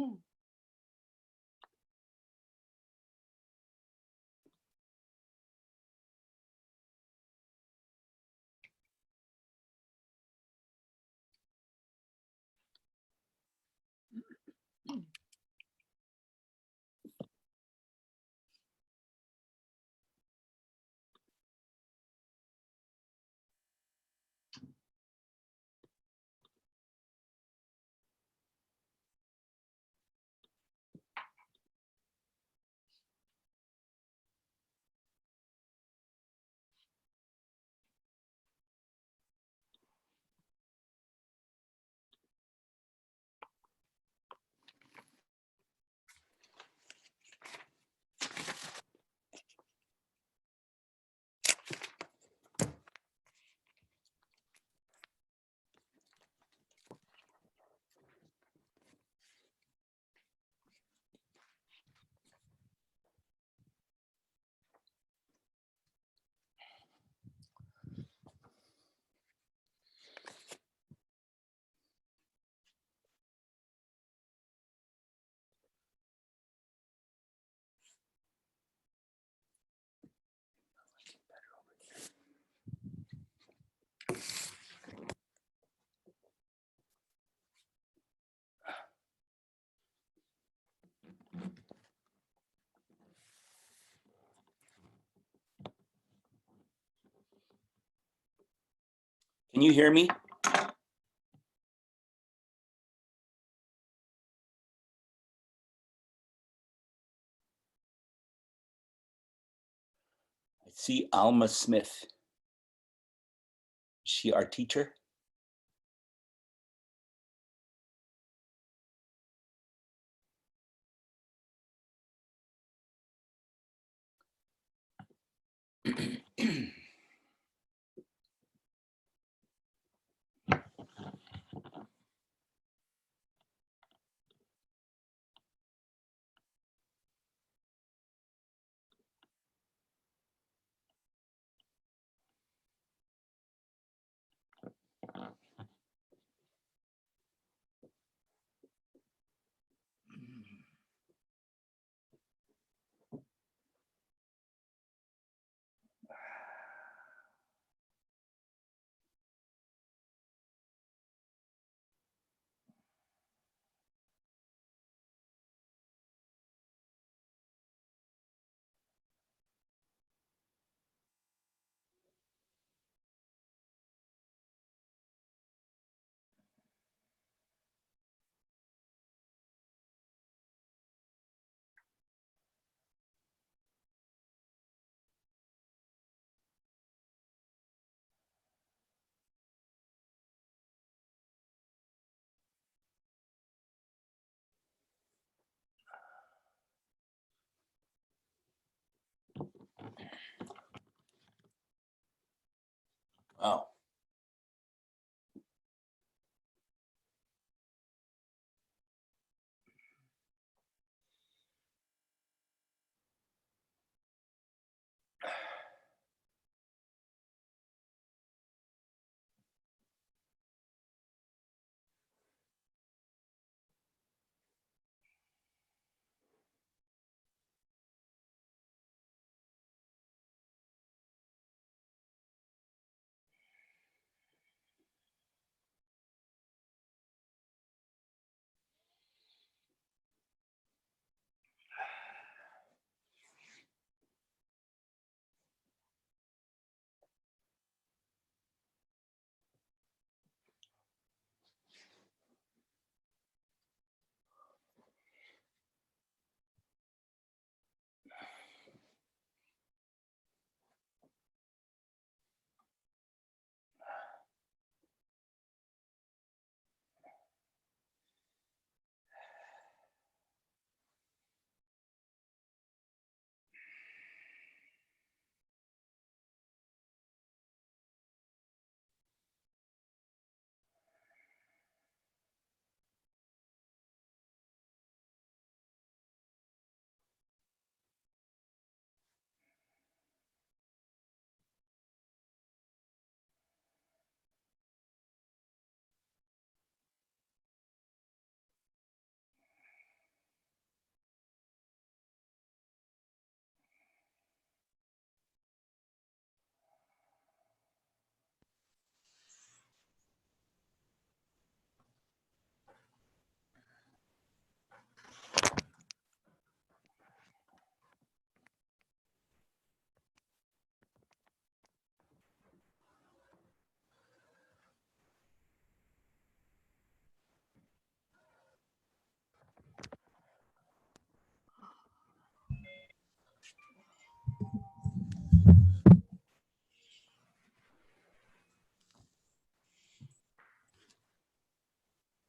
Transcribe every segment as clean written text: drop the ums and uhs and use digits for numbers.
Can you hear me? I see Alma Smith. Is she our teacher?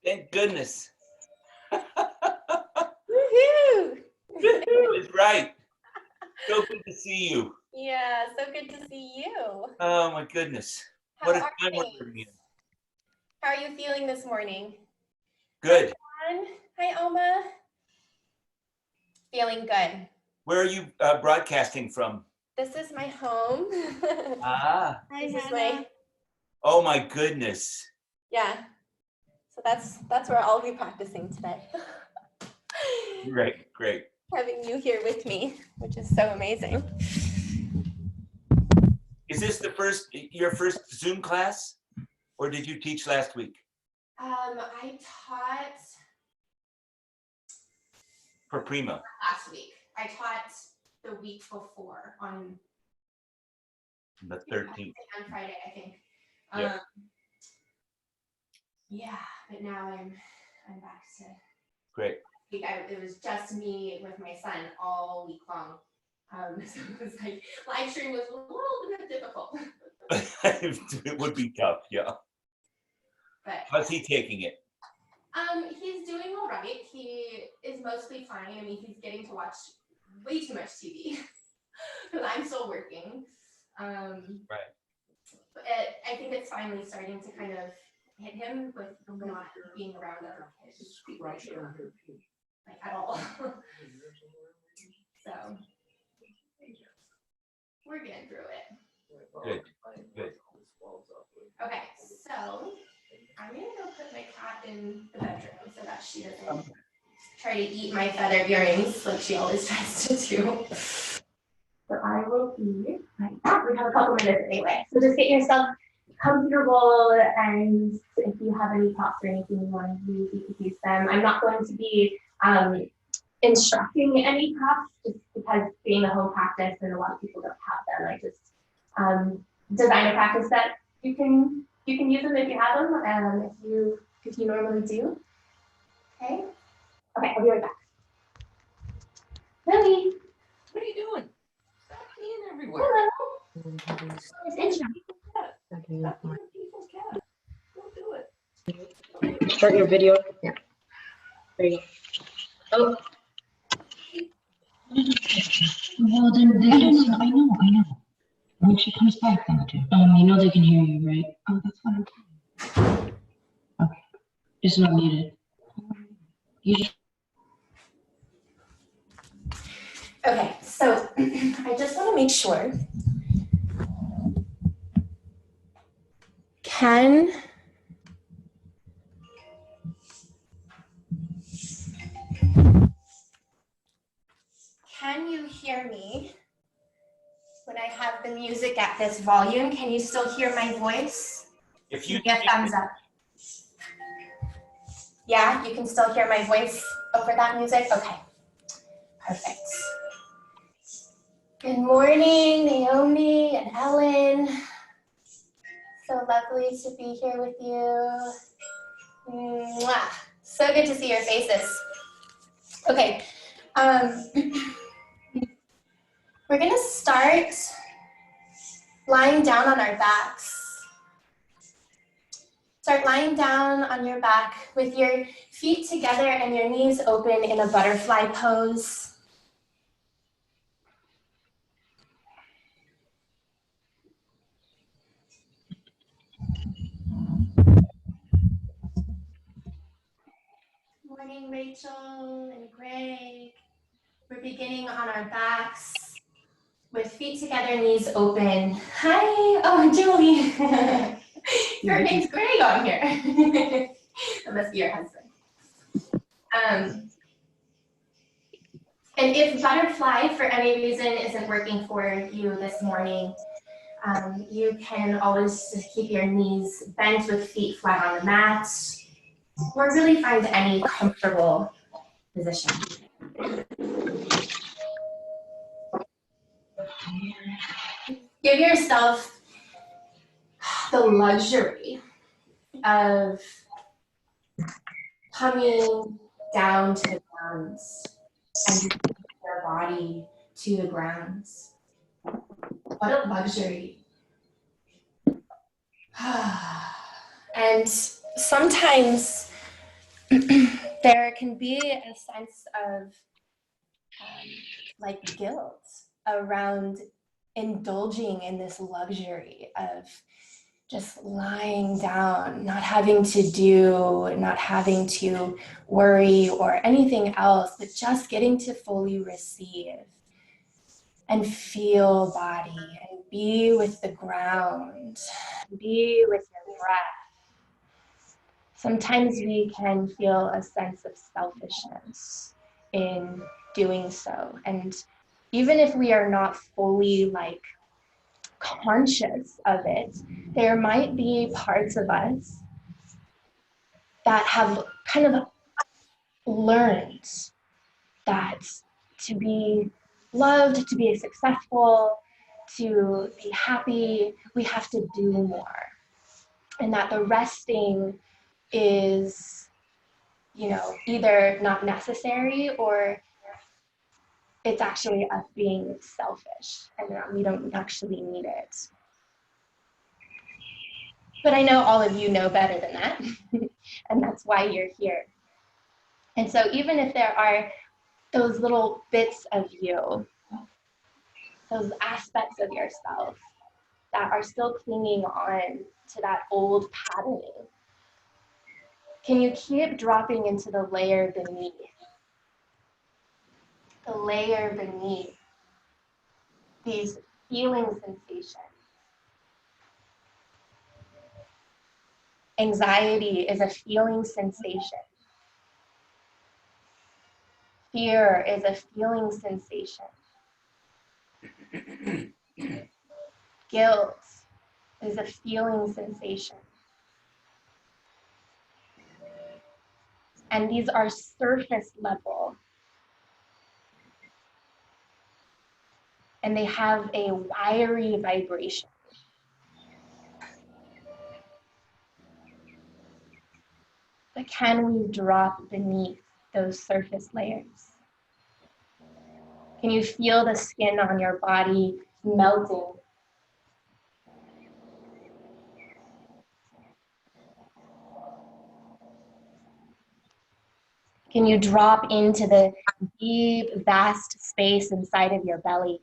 Thank goodness. Woohoo! Woohoo is right. So good to see you. Yeah, so good to see you. Oh my goodness. How What a are time we're things? living in. How are you feeling this morning? Good. Hi, Juan. Hi, Alma. Feeling good. Where are you broadcasting from? This is my home. Ah. This is my, Oh my goodness. yeah. So that's where I'll be practicing today. Great, great. Having you here with me, which is so amazing. Is this your first Zoom class, or did you teach last week? I taught For Prima. last week. I taught the week before on The 13th. on Friday, I think. Yeah. Yeah, but now I'm back to. Great. It was just me with my son all week long. So it was like live stream was a little bit difficult. It would be tough, yeah. But how's he taking it? He's doing all right. He is mostly fine. I mean, he's getting to watch way too much TV because I'm still working. Right. But I think it's finally starting to kind of hit him with not being around other kids, like at all. So we're getting through it. Good. Good. Okay, so I'm gonna go put my cat in the bedroom so that she doesn't try to eat my feathered earrings like she always tries to do. So I will be right back. We have a couple minutes anyway. So just get yourself comfortable, and if you have any props or anything you want to use, you can use them. I'm not going to be instructing any props just because being a home practice and a lot of people don't have them. I just design a practice that you can use them if you have them, if you normally do. Okay. Okay, I'll be right back. Lily, What are you doing? Stop being everywhere. hello. It's intro. Stop being people's cat. Don't do it. Start your video. Yeah. There you go. Oh. Well, then they can see. I know. When she comes back, then too. You know they can hear you, right? Oh, that's what I'm saying. Okay. It's not needed. You just. Okay, so I just want to make sure. Can you hear me when I have the music at this volume? Can you still hear my voice? If you Give a thumbs up. Yeah, you can still hear my voice over that music? Okay, perfect. Good morning, Naomi and Ellen. So lovely to be here with you. Mwah. So good to see your faces. Okay, we're gonna start lying down on our backs. Start lying down on your back with your feet together and your knees open in a butterfly pose. Morning, Rachel and Greg. We're beginning on our backs with feet together, knees open. Hi, oh, Julie. Your name's Greg on here. That must be your husband. And if butterfly for any reason isn't working for you this morning, you can always just keep your knees bent with feet flat on the mat, or really find any comfortable position. Give yourself the luxury of coming down to the ground and your body to the ground. What a luxury. And sometimes there can be a sense of like guilt around indulging in this luxury of just lying down, not having to do, not having to worry or anything else, but just getting to fully receive and feel body and be with the ground, be with your breath. Sometimes we can feel a sense of selfishness in doing so. And even if we are not fully like conscious of it, there might be parts of us that have kind of learned that to be loved, to be successful, to be happy, we have to do more. And that the resting is, you know, either not necessary or it's actually us being selfish and that we don't actually need it. But I know all of you know better than that, and that's why you're here. And so even if there are those little bits of you, those aspects of yourself that are still clinging on to that old patterning, can you keep dropping into the layer beneath? The layer beneath these feeling sensations. Anxiety is a feeling sensation. Fear is a feeling sensation. Guilt is a feeling sensation. And these are surface level. And they have a wiry vibration. But can we drop beneath those surface layers? Can you feel the skin on your body melting? Can you drop into the deep, vast space inside of your belly?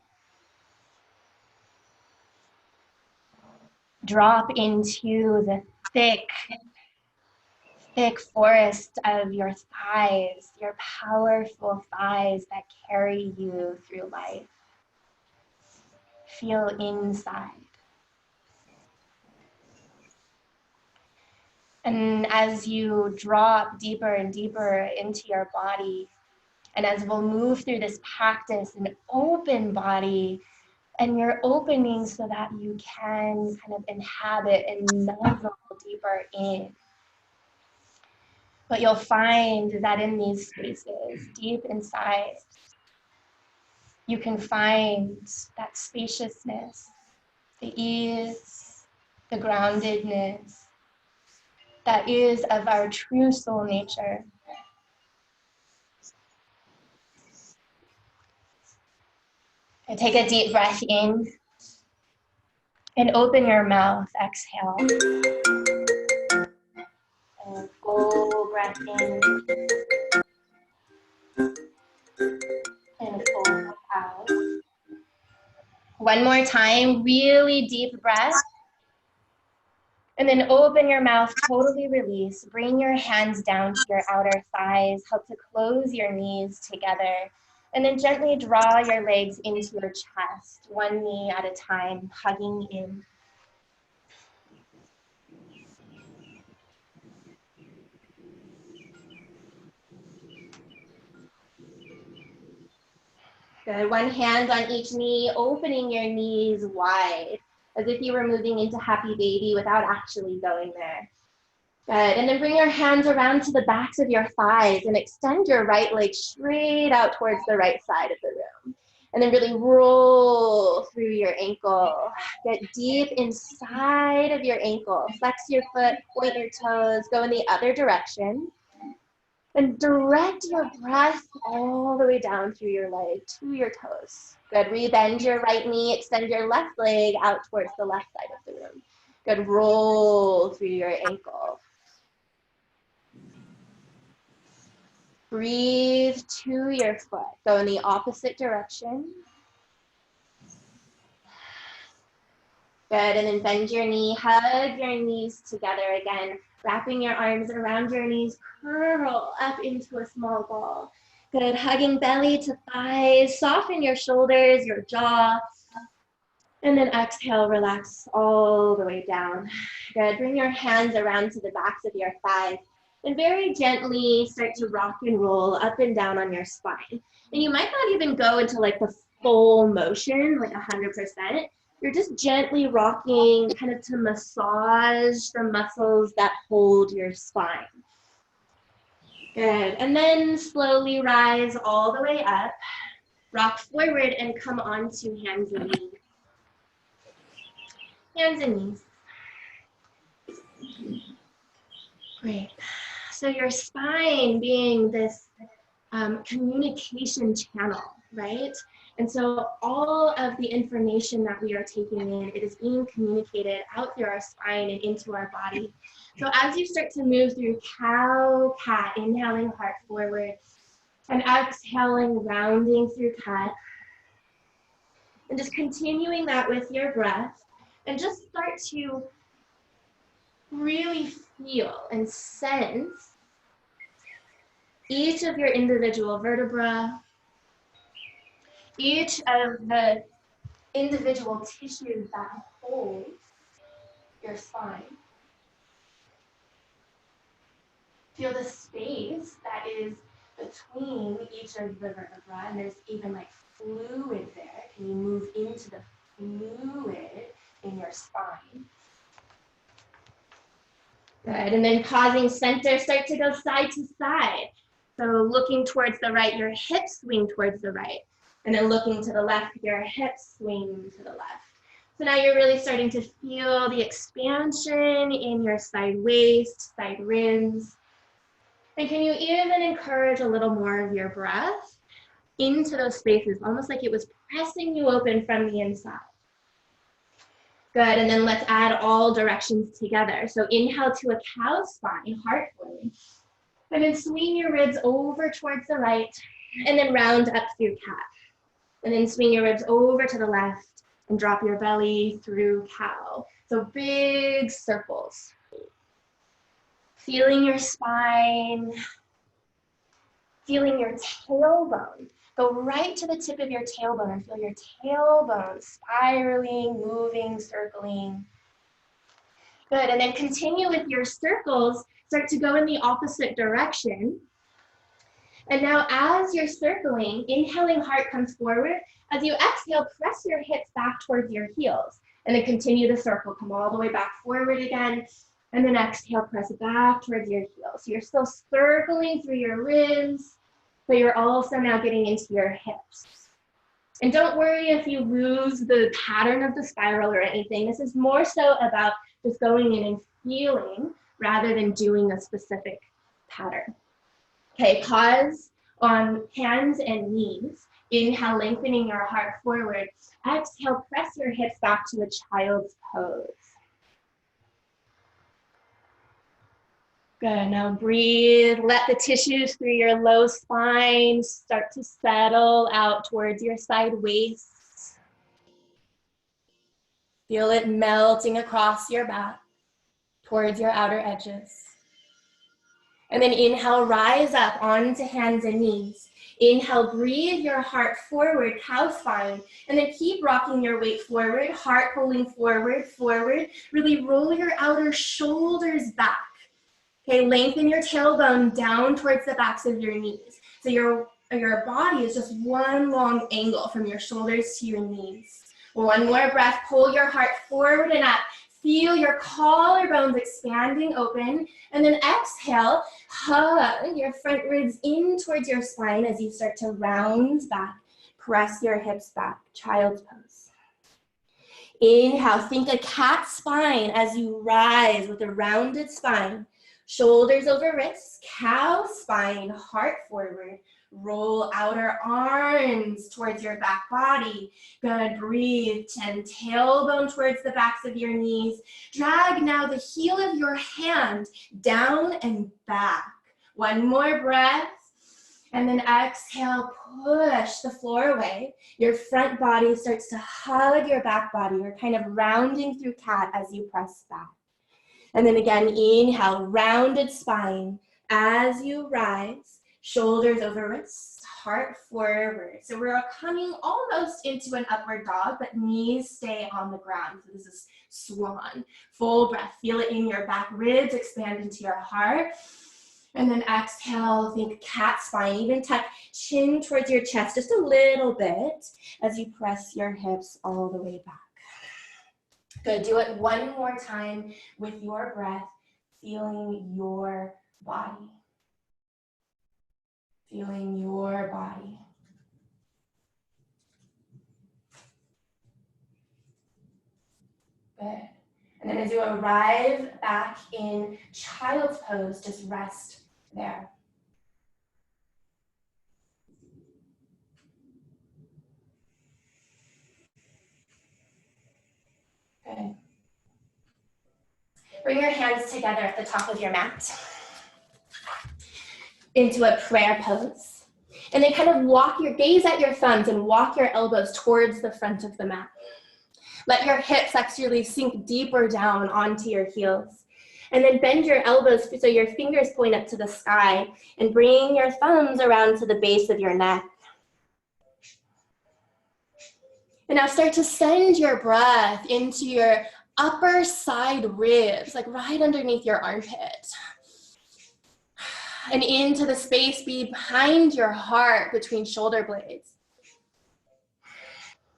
Drop into the thick forest of your thighs, your powerful thighs that carry you through life. Feel inside. And as you drop deeper and deeper into your body, and as we'll move through this practice, an open body, and you're opening so that you can kind of inhabit and nuzzle deeper in. But you'll find that in these spaces, deep inside, you can find that spaciousness, the ease, the groundedness that is of our true soul nature. And take a deep breath in and open your mouth, exhale. And full breath in and full breath out. One more time, really deep breath. And then open your mouth, totally release. Bring your hands down to your outer thighs. Help to close your knees together. And then gently draw your legs into your chest, one knee at a time, hugging in. Good. One hand on each knee, opening your knees wide, as if you were moving into happy baby without actually going there. Good. And then bring your hands around to the backs of your thighs and extend your right leg straight out towards the right side of the room. And then really roll through your ankle. Get deep inside of your ankle. Flex your foot, point your toes, go in the other direction. And direct your breath all the way down through your leg to your toes. Good. Rebend your right knee, extend your left leg out towards the left side of the room. Good. Roll through your ankle. Breathe to your foot. Go in the opposite direction. Good, and then bend your knee, hug your knees together again, wrapping your arms around your knees, curl up into a small ball. Good, hugging belly to thighs, soften your shoulders, your jaw, and then exhale, relax all the way down. Good, bring your hands around to the backs of your thighs, and very gently start to rock and roll up and down on your spine. And you might not even go into like the full motion, like 100%. You're just gently rocking kind of to massage the muscles that hold your spine. Good, and then slowly rise all the way up, rock forward and come onto hands and knees. Hands and knees. Great. So your spine being this communication channel, right? And so all of the information that we are taking in, it is being communicated out through our spine and into our body. So as you start to move through cow, cat, inhaling heart forward, and exhaling, rounding through cat, and just continuing that with your breath, and just start to really feel and sense each of your individual vertebrae, each of the individual tissues that hold your spine. Feel the space that is between each of the vertebrae, and there's even like fluid there. Can you move into the fluid in your spine? Good, and then pausing center, start to go side to side. So looking towards the right, your hips swing towards the right. And then looking to the left, your hips swing to the left. So now you're really starting to feel the expansion in your side waist, side ribs. And can you even encourage a little more of your breath into those spaces, almost like it was pressing you open from the inside. Good, and then let's add all directions together. So inhale to a cow spine, heart forward. And then swing your ribs over towards the right, and then round up through cat. And then swing your ribs over to the left, and drop your belly through cow. So big circles. Feeling your spine, feeling your tailbone. Go right to the tip of your tailbone and feel your tailbone spiraling, moving, circling. Good, and then continue with your circles. Start to go in the opposite direction. And now as you're circling, inhaling heart comes forward. As you exhale, press your hips back towards your heels. And then continue the circle. Come all the way back forward again. And then exhale, press it back towards your heels. So you're still circling through your ribs, but you're also now getting into your hips. And don't worry if you lose the pattern of the spiral or anything. This is more so about just going in and feeling rather than doing a specific pattern. Okay, pause on hands and knees. Inhale, lengthening your heart forward. Exhale, press your hips back to a child's pose. Good, now breathe. Let the tissues through your low spine start to settle out towards your side waist. Feel it melting across your back towards your outer edges. And then inhale, rise up onto hands and knees. Inhale, breathe your heart forward, cow spine, and then keep rocking your weight forward, heart pulling forward, forward. Really roll your outer shoulders back. Okay, lengthen your tailbone down towards the backs of your knees. So your body is just one long angle from your shoulders to your knees. One more breath, pull your heart forward and up. Feel your collarbones expanding open, and then exhale, hug your front ribs in towards your spine as you start to round back. Press your hips back, child's pose. Inhale, think a cat spine as you rise with a rounded spine. Shoulders over wrists, cow spine, heart forward. Roll outer arms towards your back body. Good, breathe. 10, tailbone towards the backs of your knees. Drag now the heel of your hand down and back. One more breath. And then exhale, push the floor away. Your front body starts to hug your back body. You're kind of rounding through cat as you press back. And then again, inhale, rounded spine as you rise, shoulders over wrists, heart forward. So we're coming almost into an upward dog, but knees stay on the ground. So this is swan. Full breath, feel it in your back ribs, expand into your heart. And then exhale, think cat spine, even tuck chin towards your chest just a little bit as you press your hips all the way back. Good, do it one more time with your breath, feeling your body. Feeling your body. Good. And then as you arrive back in child's pose, just rest there. Good. Bring your hands together at the top of your mat into a prayer pose. And then kind of walk your gaze at your thumbs and walk your elbows towards the front of the mat. Let your hips actually sink deeper down onto your heels. And then bend your elbows so your fingers point up to the sky and bring your thumbs around to the base of your neck. And now start to send your breath into your upper side ribs, like right underneath your armpit. And into the space behind your heart between shoulder blades.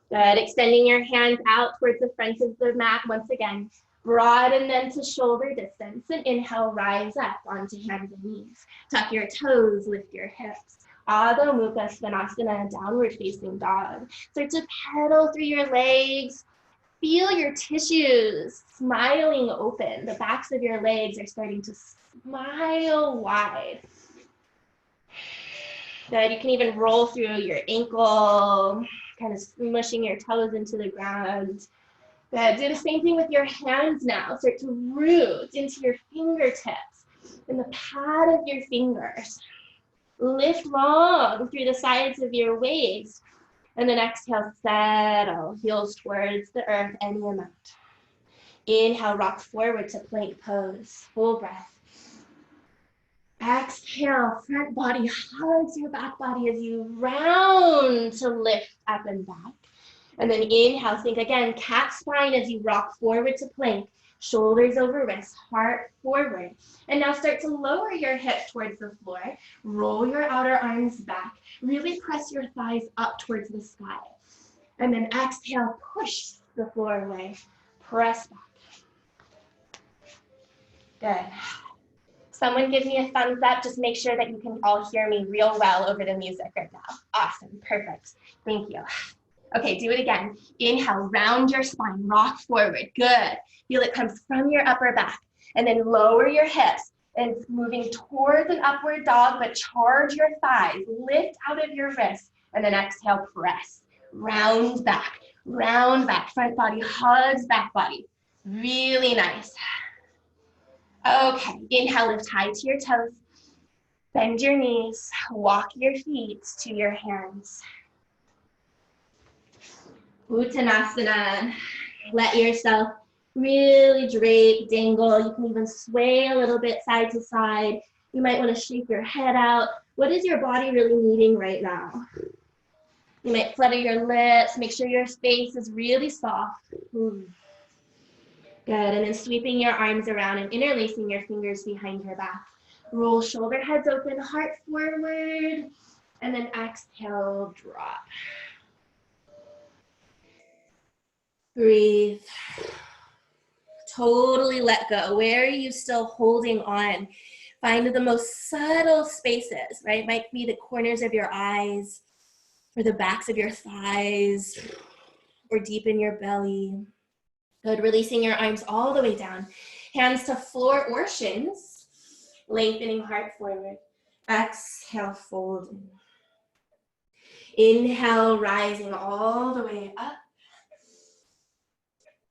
Good, extending your hands out towards the front of the mat once again. Broaden them to shoulder distance and inhale, rise up onto hands and knees. Tuck your toes, lift your hips. Adho Mukha Svanasana, downward facing dog. Start to pedal through your legs. Feel your tissues smiling open. The backs of your legs are starting to smile wide. Good, you can even roll through your ankle, kind of smushing your toes into the ground. Good, do the same thing with your hands now. Start to root into your fingertips and the pad of your fingers. Lift long through the sides of your waist. And then exhale, settle, heels towards the earth, any amount. Inhale, rock forward to plank pose, full breath. Exhale, front body hugs your back body as you round to lift up and back. And then inhale, think again, cat spine as you rock forward to plank, shoulders over wrists, heart forward. And now start to lower your hips towards the floor, roll your outer arms back, really press your thighs up towards the sky. And then exhale, push the floor away, press back. Good. Someone give me a thumbs up, just make sure that you can all hear me real well over the music right now. Awesome, perfect, thank you. Okay, do it again. Inhale, round your spine, rock forward, good. Feel it comes from your upper back. And then lower your hips and moving towards an upward dog, but charge your thighs, lift out of your wrists, and then exhale, press. Round back, front body hugs back body. Really nice. Okay, inhale, lift high to your toes. Bend your knees, walk your feet to your hands. Uttanasana, let yourself really drape, dangle. You can even sway a little bit side to side. You might want to shake your head out. What is your body really needing right now? You might flutter your lips, make sure your face is really soft. Good, and then sweeping your arms around and interlacing your fingers behind your back. Roll shoulder heads open, heart forward, and then exhale, drop. Breathe. Totally let go. Where are you still holding on? Find the most subtle spaces, right? Might be the corners of your eyes, or the backs of your thighs, or deep in your belly. Good, releasing your arms all the way down. Hands to floor or shins. Lengthening heart forward. Exhale, folding. Inhale, rising all the way up.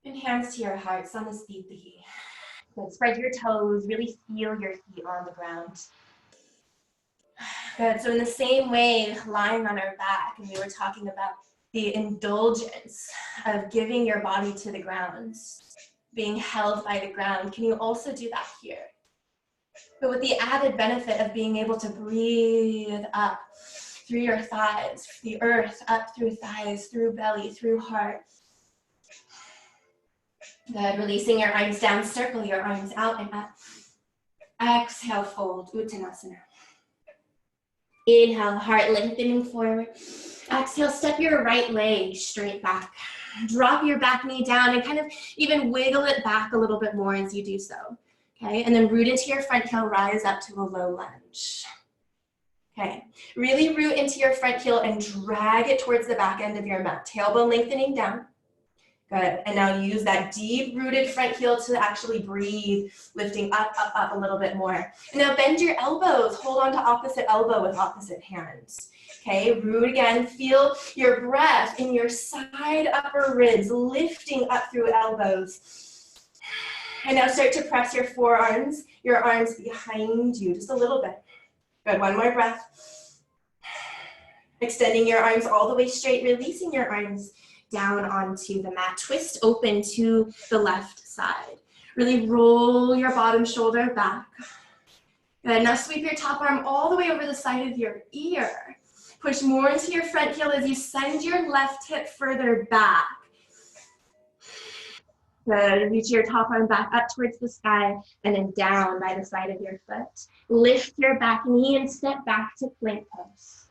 And hands to your heart, Samastiti. Good, spread your toes, really feel your feet on the ground. Good. So in the same way, lying on our back, and we were talking about the indulgence of giving your body to the ground, being held by the ground, can you also do that here? But with the added benefit of being able to breathe up through your thighs, the earth up through thighs, through belly, through heart. Good. Releasing your arms down, circle your arms out and up. Exhale, fold, Uttanasana. Inhale, heart lengthening forward. Exhale, step your right leg straight back. Drop your back knee down and kind of even wiggle it back a little bit more as you do so. Okay, and then root into your front heel, rise up to a low lunge. Okay, really root into your front heel and drag it towards the back end of your mat. Tailbone lengthening down. Good, and now use that deep rooted front heel to actually breathe, lifting up, up, up a little bit more. And now bend your elbows, hold on to opposite elbow with opposite hands. Okay, root again, feel your breath in your side upper ribs, lifting up through elbows. And now start to press your forearms, your arms behind you, just a little bit. Good, one more breath. Extending your arms all the way straight, releasing your arms down onto the mat. Twist open to the left side. Really roll your bottom shoulder back. Good, now sweep your top arm all the way over the side of your ear. Push more into your front heel as you send your left hip further back. Good, reach your top arm back up towards the sky and then down by the side of your foot. Lift your back knee and step back to plank pose.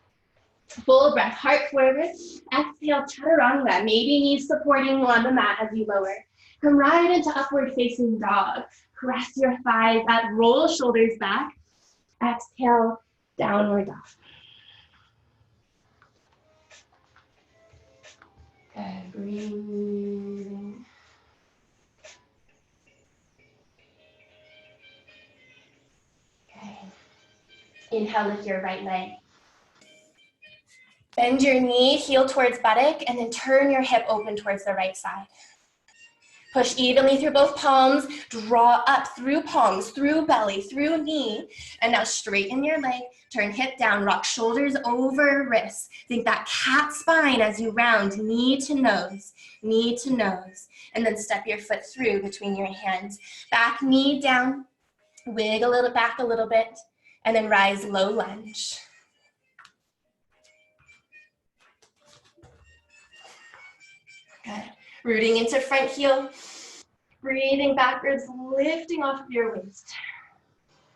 Full breath, heart forward. Exhale, chaturanga. Maybe knees supporting you on the mat as you lower. Come right into upward facing dog. Press your thighs up, roll shoulders back. Exhale, downward dog. Good, breathing. Okay. Inhale, lift your right leg. Bend your knee, heel towards buttock, and then turn your hip open towards the right side. Push evenly through both palms, draw up through palms, through belly, through knee, and now straighten your leg, turn hip down, rock shoulders over wrists. Think that cat spine as you round, knee to nose, and then step your foot through between your hands. Back knee down, wiggle it back a little bit, and then rise low lunge. Good. Rooting into front heel, breathing backwards, lifting off of your waist.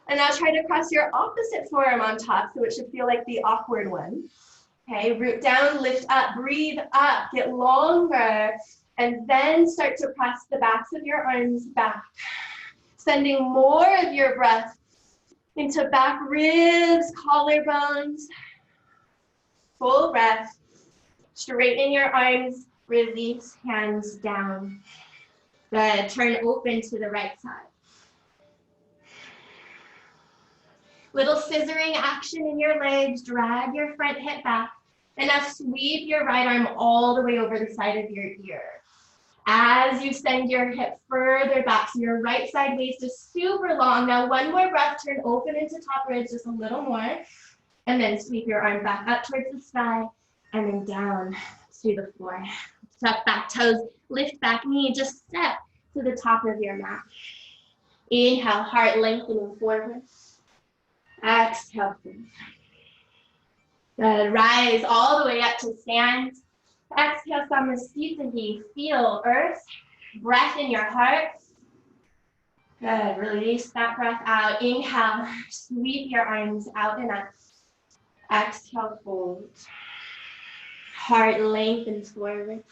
And now try to cross your opposite forearm on top, so it should feel like the awkward one. Okay, root down, lift up, breathe up, get longer, and then start to press the backs of your arms back. Sending more of your breath into back ribs, collarbones. Full breath, straighten your arms, release hands down. Good, turn open to the right side. Little scissoring action in your legs, drag your front hip back, and now sweep your right arm all the way over the side of your ear. As you send your hip further back, so your right side waist is super long. Now one more breath, turn open into top ribs just a little more, and then sweep your arm back up towards the sky, and then down to the floor. Tuck back toes, lift back knee, just step to the top of your mat. Inhale, heart lengthening forward. Exhale. Good, rise all the way up to stand. Exhale, Samasthiti, feel earth, breath in your heart. Good, release that breath out. Inhale, sweep your arms out and up. Exhale, fold. Heart lengthens forward.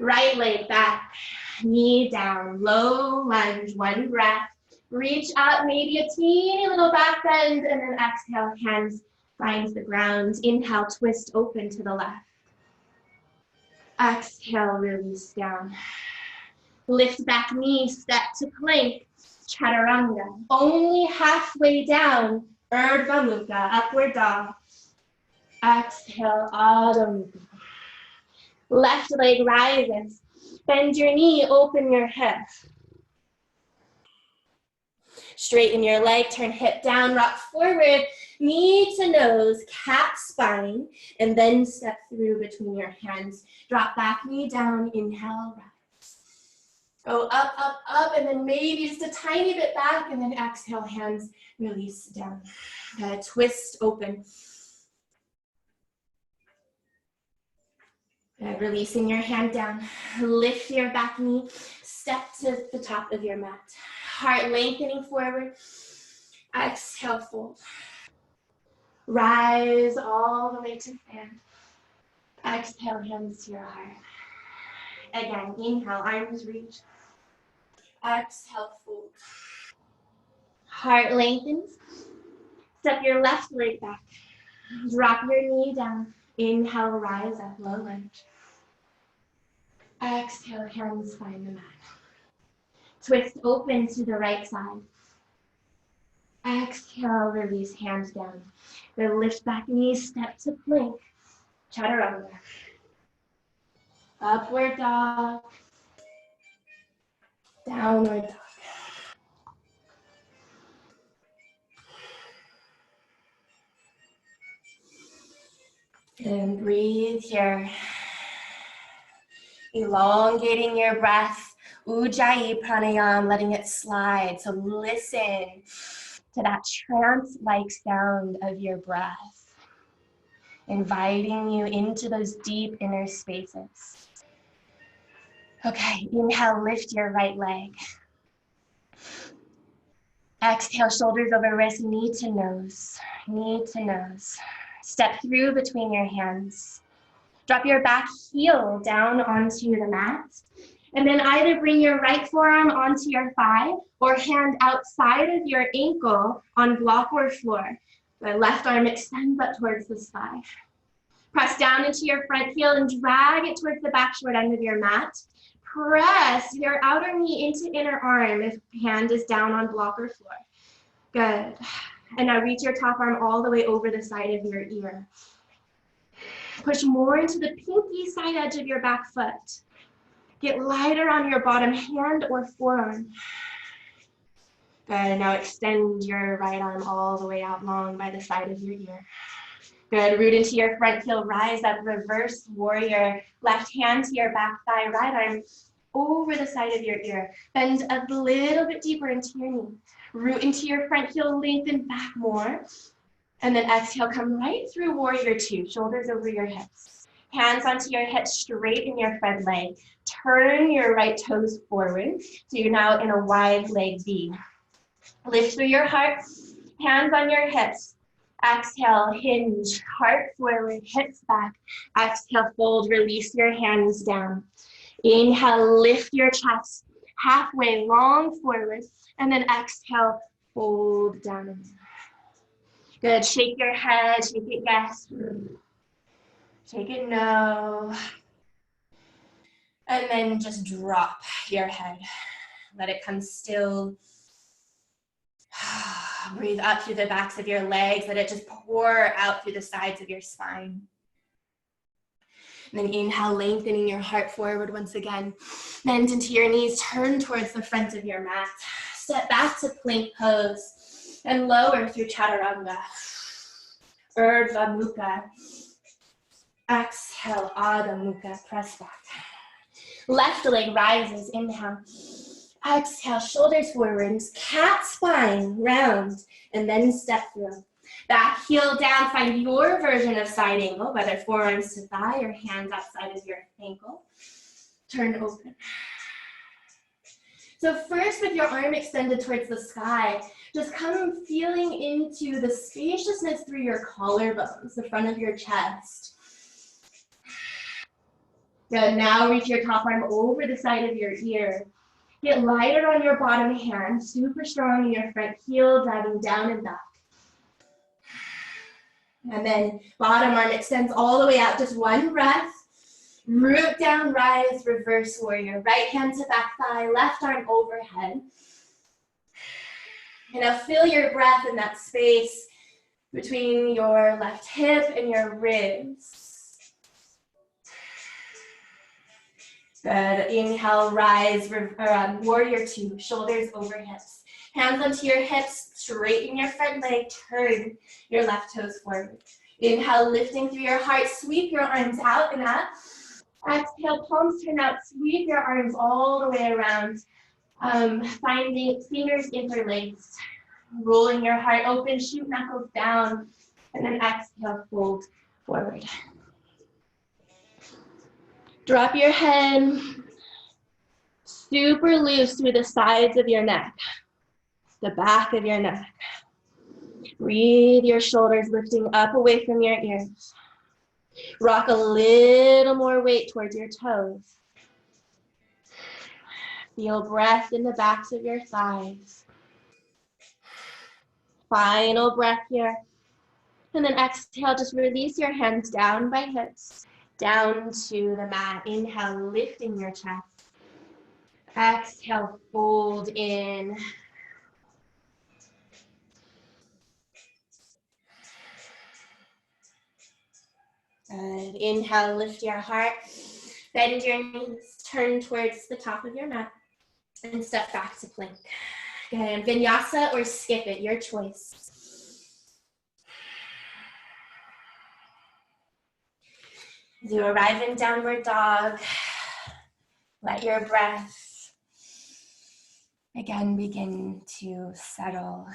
Right leg back, knee down, low lunge, one breath. Reach up, maybe a teeny little back bend, and then exhale, hands find the ground. Inhale, twist open to the left. Exhale, release down. Lift back knee, step to plank, chaturanga. Only halfway down, Urdhva Mukha, upward dog. Exhale, Adho Mukha. Left leg rises. Bend your knee, open your hip. Straighten your leg, turn hip down, rock forward, knee to nose, cat spine, and then step through between your hands. Drop back, knee down, inhale, rise. Go up, up, up, and then maybe just a tiny bit back, and then exhale, hands release down. Twist open. Releasing your hand down. Lift your back knee, step to the top of your mat. Heart lengthening forward. Exhale, fold. Rise all the way to stand. Exhale, hands to your heart. Again, inhale, arms reach. Exhale, fold. Heart lengthens. Step your left leg back. Drop your knee down. Inhale, rise up, low lunge. Exhale, hands find the mat. Twist open to the right side. Exhale, release, hands down. Then lift back knees, step to plank. Chaturanga. Upward dog. Downward dog. And breathe here. Elongating your breath. Ujjayi pranayama, letting it slide. So listen to that trance-like sound of your breath, inviting you into those deep inner spaces. Okay, inhale, lift your right leg. Exhale, shoulders over wrist, knee to nose, knee to nose. Step through between your hands. Drop your back heel down onto the mat. And then either bring your right forearm onto your thigh or hand outside of your ankle on block or floor. The left arm extends up towards the sky. Press down into your front heel and drag it towards the back short end of your mat. Press your outer knee into inner arm if hand is down on block or floor. Good. And now reach your top arm all the way over the side of your ear. Push more into the pinky side edge of your back foot. Get lighter on your bottom hand or forearm. Good, now extend your right arm all the way out long by the side of your ear. Good, root into your front heel, rise up, reverse warrior. Left hand to your back thigh, right arm over the side of your ear. Bend a little bit deeper into your knee. Root into your front heel, lengthen back more. And then exhale, come right through warrior two, shoulders over your hips. Hands onto your hips, straighten your front leg. Turn your right toes forward. So you're now in a wide leg V. Lift through your heart, hands on your hips. Exhale, hinge, heart forward, hips back. Exhale, fold, release your hands down. Inhale, lift your chest halfway long forward. And then exhale, fold down. Good, shake your head, shake it yes. Shake it no. And then just drop your head. Let it come still. Breathe up through the backs of your legs. Let it just pour out through the sides of your spine. And then inhale, lengthening your heart forward once again. Bend into your knees, turn towards the front of your mat. Step back to plank pose and lower through chaturanga. Urdhva Mukha. Exhale, Adho Mukha, press back. Left leg rises, inhale. Exhale, shoulders forward, cat spine, round, and then step through. Back heel down, find your version of side angle, whether forearms to thigh or hands outside of your ankle. Turn open. So first, with your arm extended towards the sky, just come feeling into the spaciousness through your collarbones, the front of your chest. Good, now reach your top arm over the side of your ear. Get lighter on your bottom hand, super strong in your front heel, driving down and back. And then bottom arm extends all the way out, just one breath. Root down, rise, reverse warrior. Right hand to back thigh, left arm overhead. And now feel your breath in that space between your left hip and your ribs. Good, inhale, rise, warrior two, shoulders over hips. Hands onto your hips, straighten your front leg, turn your left toes forward. Inhale, lifting through your heart, sweep your arms out and up. Exhale, palms turn out, sweep your arms all the way around. Finding fingers interlaced, rolling your heart open, shoot knuckles down, and then exhale, fold forward. Drop your head super loose through the sides of your neck, the back of your neck. Breathe your shoulders lifting up away from your ears. Rock a little more weight towards your toes. Feel breath in the backs of your thighs. Final breath here. And then exhale, just release your hands down by hips, down to the mat. Inhale, lifting your chest. Exhale, fold in. Good. Inhale, lift your heart. Bend your knees, turn towards the top of your mat, and step back to plank. Good. And vinyasa or skip it, your choice. As you arrive in downward dog, let your breath again begin to settle,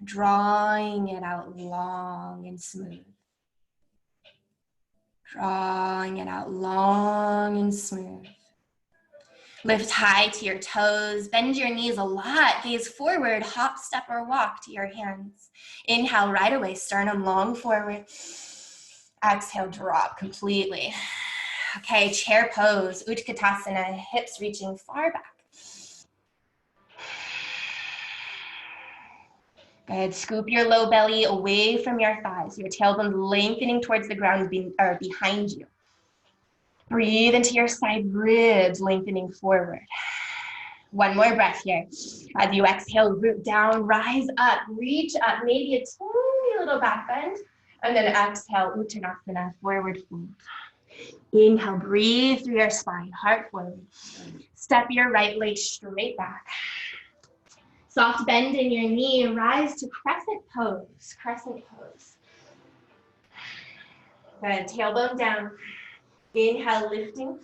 drawing it out long and smooth. Drawing it out long and smooth. Lift high to your toes, bend your knees a lot, gaze forward, hop, step, or walk to your hands. Inhale right away, sternum long forward. Exhale, drop completely. Okay, chair pose, Utkatasana, hips reaching far back. Good, scoop your low belly away from your thighs, your tailbone lengthening towards the ground behind you. Breathe into your side ribs, lengthening forward. One more breath here. As you exhale, root down, rise up, reach up, maybe a tiny little back bend, and then exhale, Uttanasana, forward fold. Inhale, breathe through your spine, heart forward. Step your right leg straight back. Soft bend in your knee, rise to crescent pose, crescent pose. Good, tailbone down. Inhale, lifting.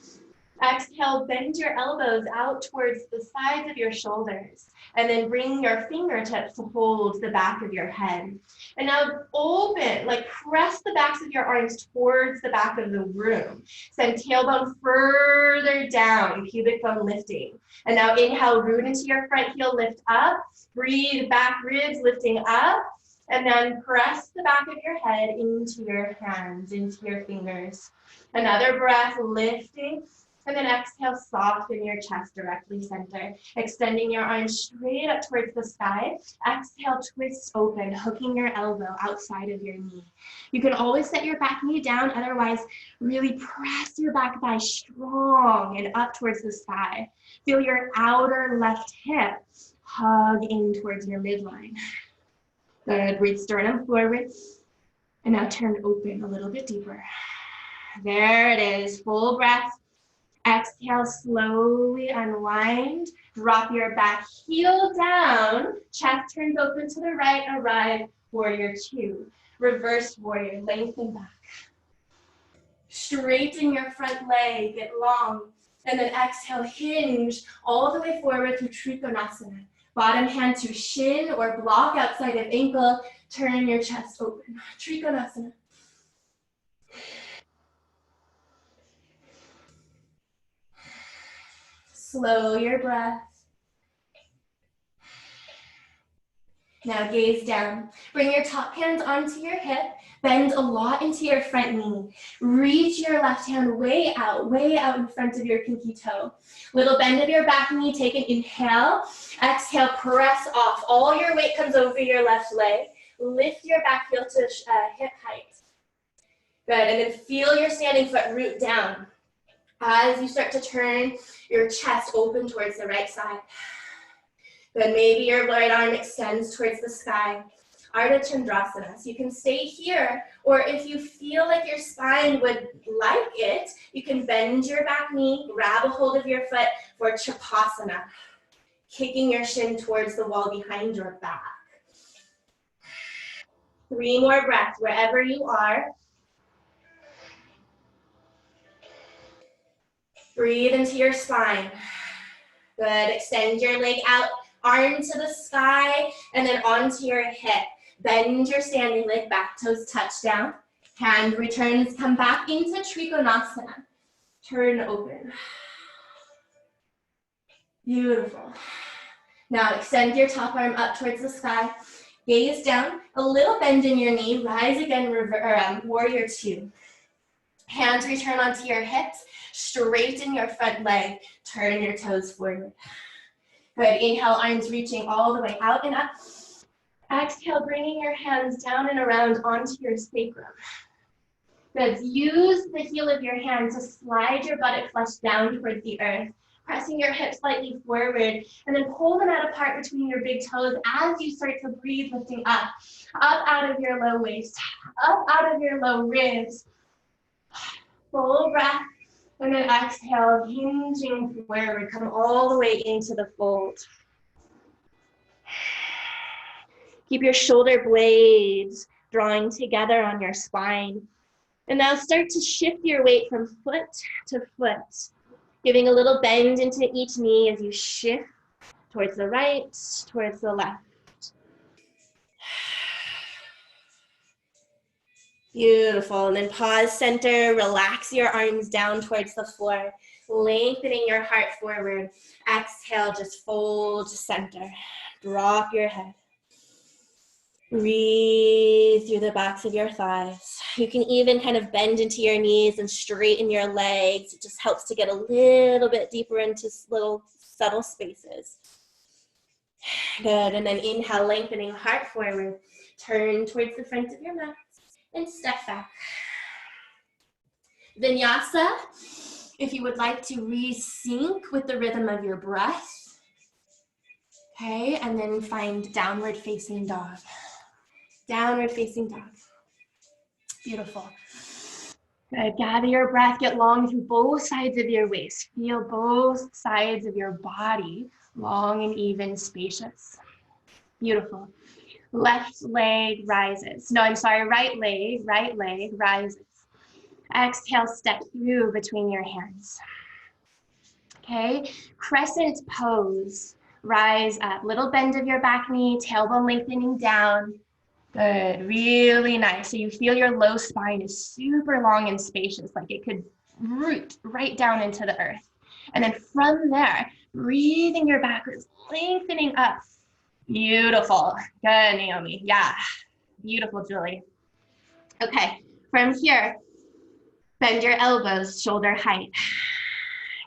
Exhale, bend your elbows out towards the sides of your shoulders. And then bring your fingertips to hold the back of your head. And now open, like press the backs of your arms towards the back of the room. Send tailbone further down, pubic bone lifting. And now inhale, root into your front heel, lift up. Breathe, back ribs lifting up. And then press the back of your head into your hands, into your fingers. Another breath, lifting. And then exhale, soften your chest directly center. Extending your arms straight up towards the sky. Exhale, twist open, hooking your elbow outside of your knee. You can always set your back knee down. Otherwise, really press your back thigh strong and up towards the sky. Feel your outer left hip hug in towards your midline. Good, breathe sternum forward. And now turn open a little bit deeper. There it is, full breath. Exhale, slowly unwind. Drop your back heel down. Chest turns open to the right. Arrive, warrior two. Reverse warrior, lengthen back. Straighten your front leg, get long. And then exhale, hinge all the way forward to Trikonasana. Bottom hand to shin or block outside of ankle. Turn your chest open. Trikonasana. Slow your breath. Now gaze down. Bring your top hands onto your hip. Bend a lot into your front knee. Reach your left hand way out in front of your pinky toe. Little bend of your back knee. Take an inhale. Exhale, press off. All your weight comes over your left leg. Lift your back heel to hip height. Good, and then feel your standing foot root down. As you start to turn your chest open towards the right side. Then maybe your right arm extends towards the sky. Ardha Chandrasana. So you can stay here, or if you feel like your spine would like it, you can bend your back knee, grab a hold of your foot for Chapasana. kicking your shin towards the wall behind your back. 3 more breaths wherever you are. Breathe into your spine. Good, extend your leg out, arm to the sky, and then onto your hip. Bend your standing leg back, toes touch down. Hand returns, come back into Trikonasana. Turn open. Beautiful. Now extend your top arm up towards the sky. Gaze down, a little bend in your knee. Rise again, warrior 2. Hands return onto your hips. Straighten your front leg. Turn your toes forward. Good. Inhale, arms reaching all the way out and up. Exhale, bringing your hands down and around onto your sacrum. Good. Use the heel of your hand to slide your buttock flesh down towards the earth, pressing your hips slightly forward, and then pull them out apart between your big toes as you start to breathe, lifting up out of your low waist, up out of your low ribs. Full breath, and then exhale, hinging forward, come all the way into the fold. Keep your shoulder blades drawing together on your spine. And now start to shift your weight from foot to foot, giving a little bend into each knee as you shift towards the right, towards the left. Beautiful, and then pause, center, relax your arms down towards the floor, lengthening your heart forward. Exhale, just fold to center. Drop your head. Breathe through the backs of your thighs. You can even kind of bend into your knees and straighten your legs. It just helps to get a little bit deeper into little subtle spaces. Good, and then inhale, lengthening heart forward. Turn towards the front of your mat and step back. Vinyasa, if you would like to re-sync with the rhythm of your breath. Okay, and then find downward facing dog. Downward facing dog. Beautiful. Good. Gather your breath, get long through both sides of your waist. Feel both sides of your body long and even, spacious. Beautiful. Left leg rises. No, I'm sorry, right leg rises. Exhale, step through between your hands. Okay, crescent pose. Rise up, little bend of your back knee, tailbone lengthening down. Good, really nice. So you feel your low spine is super long and spacious, like it could root right down into the earth. And then from there, breathing your backwards, lengthening up. Beautiful. Good, Naomi. Yeah, beautiful, Julie. Okay, from here, bend your elbows, shoulder height.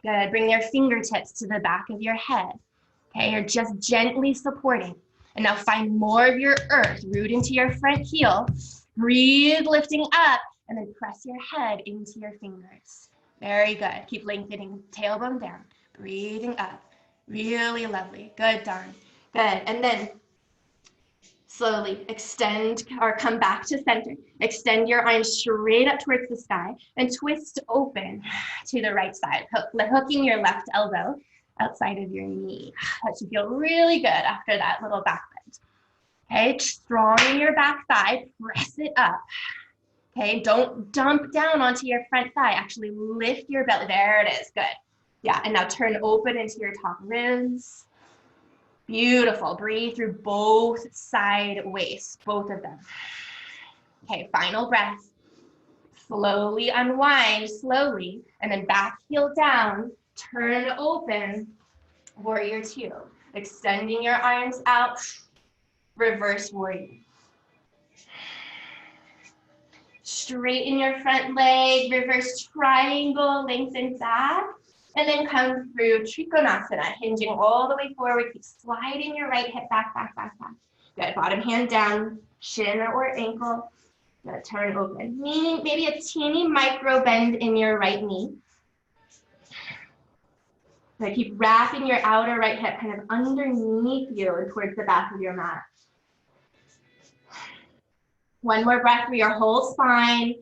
Good, bring your fingertips to the back of your head. Okay, you're just gently supporting. And now find more of your earth, root into your front heel. Breathe, lifting up, and then press your head into your fingers. Very good. Keep lengthening, tailbone down, breathing up. Really lovely. Good, Dawn. Good. And then slowly extend or come back to center. Extend your arms straight up towards the sky and twist open to the right side, hooking your left elbow outside of your knee. That should feel really good after that little back bend. Okay, strong in your back thigh, press it up. Okay, don't dump down onto your front thigh. Actually lift your belly. There it is, good. Yeah, and now turn open into your top ribs. Beautiful, breathe through both side waists, both of them. Okay, final breath. Slowly unwind, slowly, and then back heel down, turn open, warrior 2. Extending your arms out, reverse warrior. Straighten your front leg, reverse triangle, lengthen back, and then come through Trikonasana, hinging all the way forward. Keep sliding your right hip back. Good, bottom hand down, shin or ankle. Good, turn open. Meaning maybe a teeny micro bend in your right knee. Good, keep wrapping your outer right hip kind of underneath you and towards the back of your mat. One more breath through your whole spine.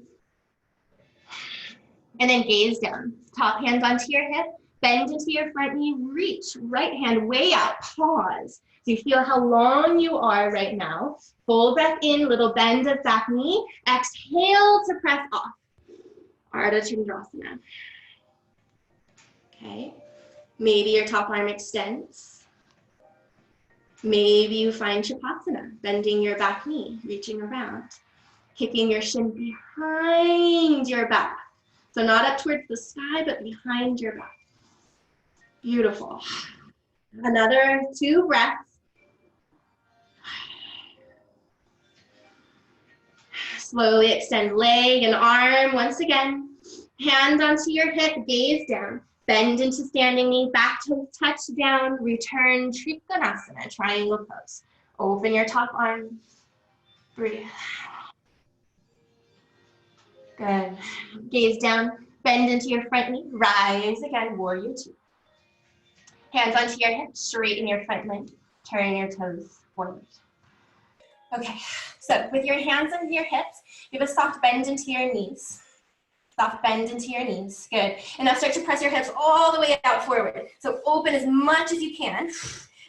And then gaze down. Top hands onto your hip. bend into your front knee, reach, right hand way out, pause. So you feel how long you are right now. Full breath in, little bend of back knee. Exhale to press off. Ardha Chandrasana. Okay. Maybe your top arm extends. Maybe you find Shavasana, bending your back knee, reaching around, kicking your shin behind your back. So not up towards the sky, but behind your back. Beautiful. Another 2 breaths. Slowly extend leg and arm once again. Hand onto your hip, gaze down. Bend into standing knee, back toes touch down. Return Trikonasana, triangle pose. Open your top arm. Breathe. Good. Gaze down, bend into your front knee. Rise again, warrior 2. Hands onto your hips, straighten your front leg. Turn your toes forward. Okay, so with your hands on your hips, give a soft bend into your knees. Soft bend into your knees, good. And now start to press your hips all the way out forward. So open as much as you can,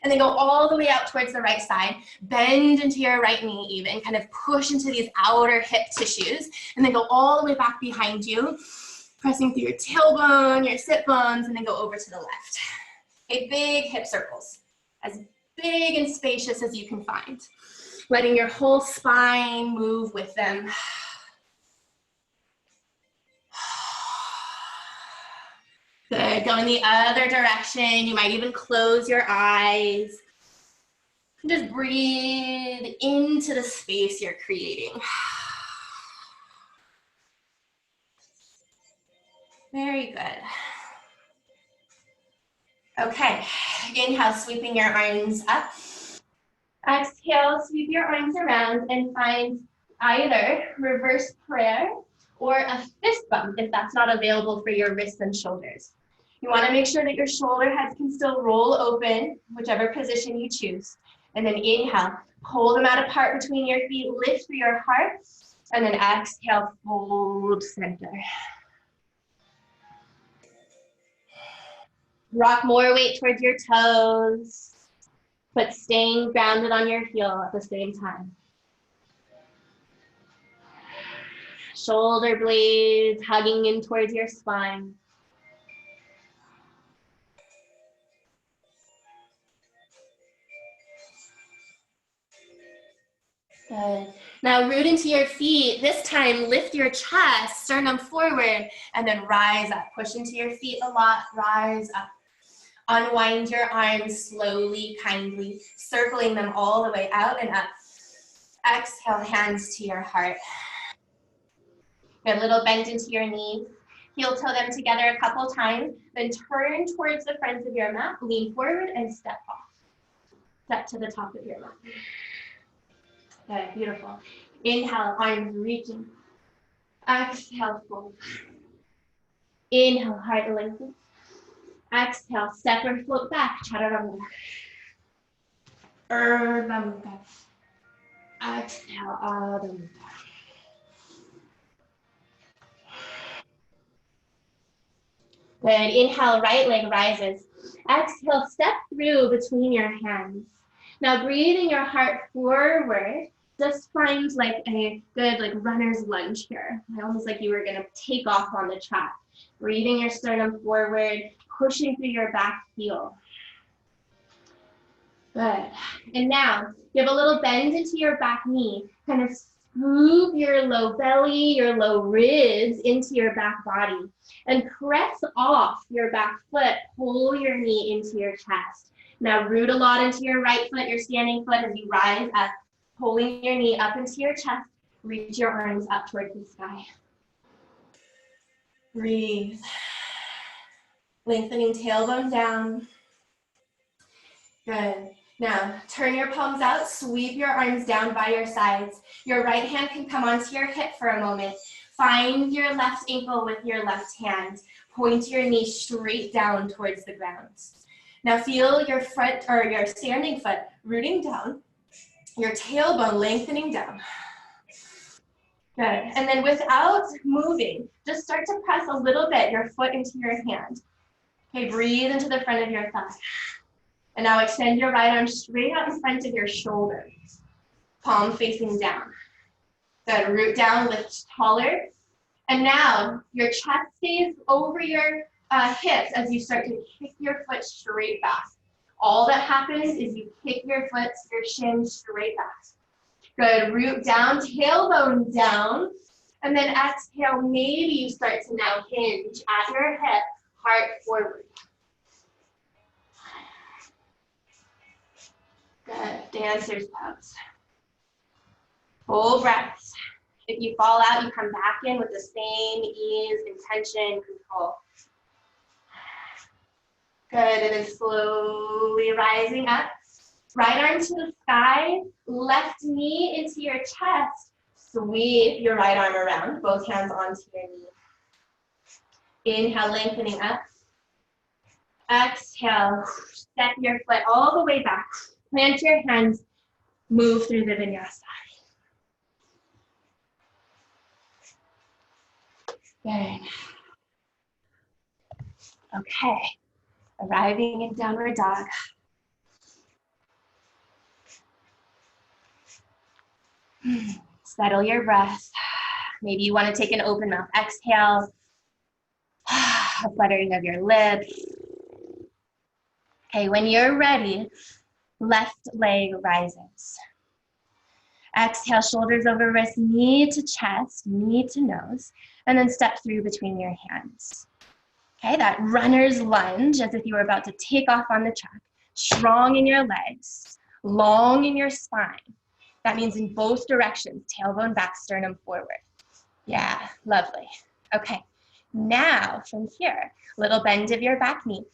and then go all the way out towards the right side. Bend into your right knee even, kind of push into these outer hip tissues, and then go all the way back behind you, pressing through your tailbone, your sit bones, and then go over to the left. Okay, big hip circles, as big and spacious as you can find. Letting your whole spine move with them. Good, go in the other direction. You might even close your eyes. Just breathe into the space you're creating. Very good. Okay, inhale, sweeping your arms up. Exhale, sweep your arms around and find either reverse prayer or a fist bump if that's not available for your wrists and shoulders. You want to make sure that your shoulder heads can still roll open, whichever position you choose. And then inhale, pull them out apart between your feet, lift through your heart, and then exhale, fold center. Rock more weight towards your toes, but staying grounded on your heel at the same time. Shoulder blades hugging in towards your spine. Good. Now root into your feet. This time lift your chest, sternum forward, and then rise up. Push into your feet a lot, rise up. Unwind your arms slowly, kindly, circling them all the way out and up. Exhale, hands to your heart. Good, little bend into your knees. Heel toe them together a couple times, then turn towards the front of your mat, lean forward and step off. Step to the top of your mat. Good, beautiful. Inhale, arms reaching. Exhale, fold. Inhale, heart lengthen. Exhale, step or float back, chaturanga. Urdhva Mukha. Exhale, Adho Mukha. Good, inhale, right leg rises. Exhale, step through between your hands. Now breathing your heart forward, just find like a good runner's lunge here. Almost like you were gonna take off on the track. Breathing your sternum forward, pushing through your back heel. Good. And now give a little bend into your back knee. Kind of scoop your low belly, your low ribs into your back body. And press off your back foot. Pull your knee into your chest. Now root a lot into your right foot, your standing foot as you rise up. Pulling your knee up into your chest. Reach your arms up towards the sky. Breathe. Lengthening tailbone down. Good. Now, turn your palms out, sweep your arms down by your sides. Your right hand can come onto your hip for a moment. Find your left ankle with your left hand. Point your knee straight down towards the ground. Now feel your front or your standing foot rooting down, your tailbone lengthening down. Good. And then without moving, just start to press a little bit your foot into your hand. Okay, breathe into the front of your thigh. And now extend your right arm straight out in front of your shoulders. Palm facing down. Good, root down, lift taller. And now your chest stays over your hips as you start to kick your foot straight back. All that happens is you kick your foot, your shin straight back. Good, root down, tailbone down. And then exhale, maybe you start to now hinge at your hip, heart forward. Good, dancer's pose. Full breaths. If you fall out, you come back in with the same ease, intention, control. Good, and then slowly rising up. Right arm to the sky, left knee into your chest. Sweep your right arm around, both hands onto your knee. Inhale, lengthening up. Exhale, step your foot all the way back. Plant your hands, move through the vinyasa. Good. Okay, arriving in downward dog. Settle your breath. Maybe you want to take an open mouth exhale. A fluttering of your lips. Okay, when you're ready, left leg rises. Exhale, shoulders over wrists, knee to chest, knee to nose, and then step through between your hands. Okay, that runner's lunge, as if you were about to take off on the track, strong in your legs, long in your spine. That means in both directions, tailbone back, sternum forward. Yeah, lovely. Okay, now from here, little bend of your back knee.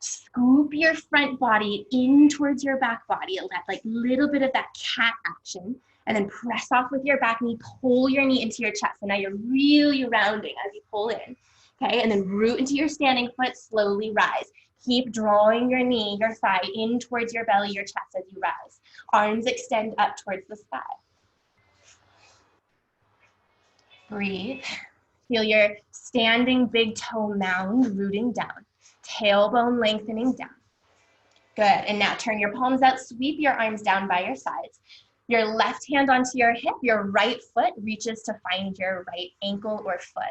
Scoop your front body in towards your back body, like little bit of that cat action, and then press off with your back knee, pull your knee into your chest. So now you're really rounding as you pull in, okay? And then root into your standing foot, slowly rise. Keep drawing your knee, your thigh in towards your belly, your chest as you rise. Arms extend up towards the sky. Breathe. Feel your standing big toe mound rooting down. Tailbone lengthening down. Good, and now turn your palms out, sweep your arms down by your sides. Your left hand onto your hip, your right foot reaches to find your right ankle or foot.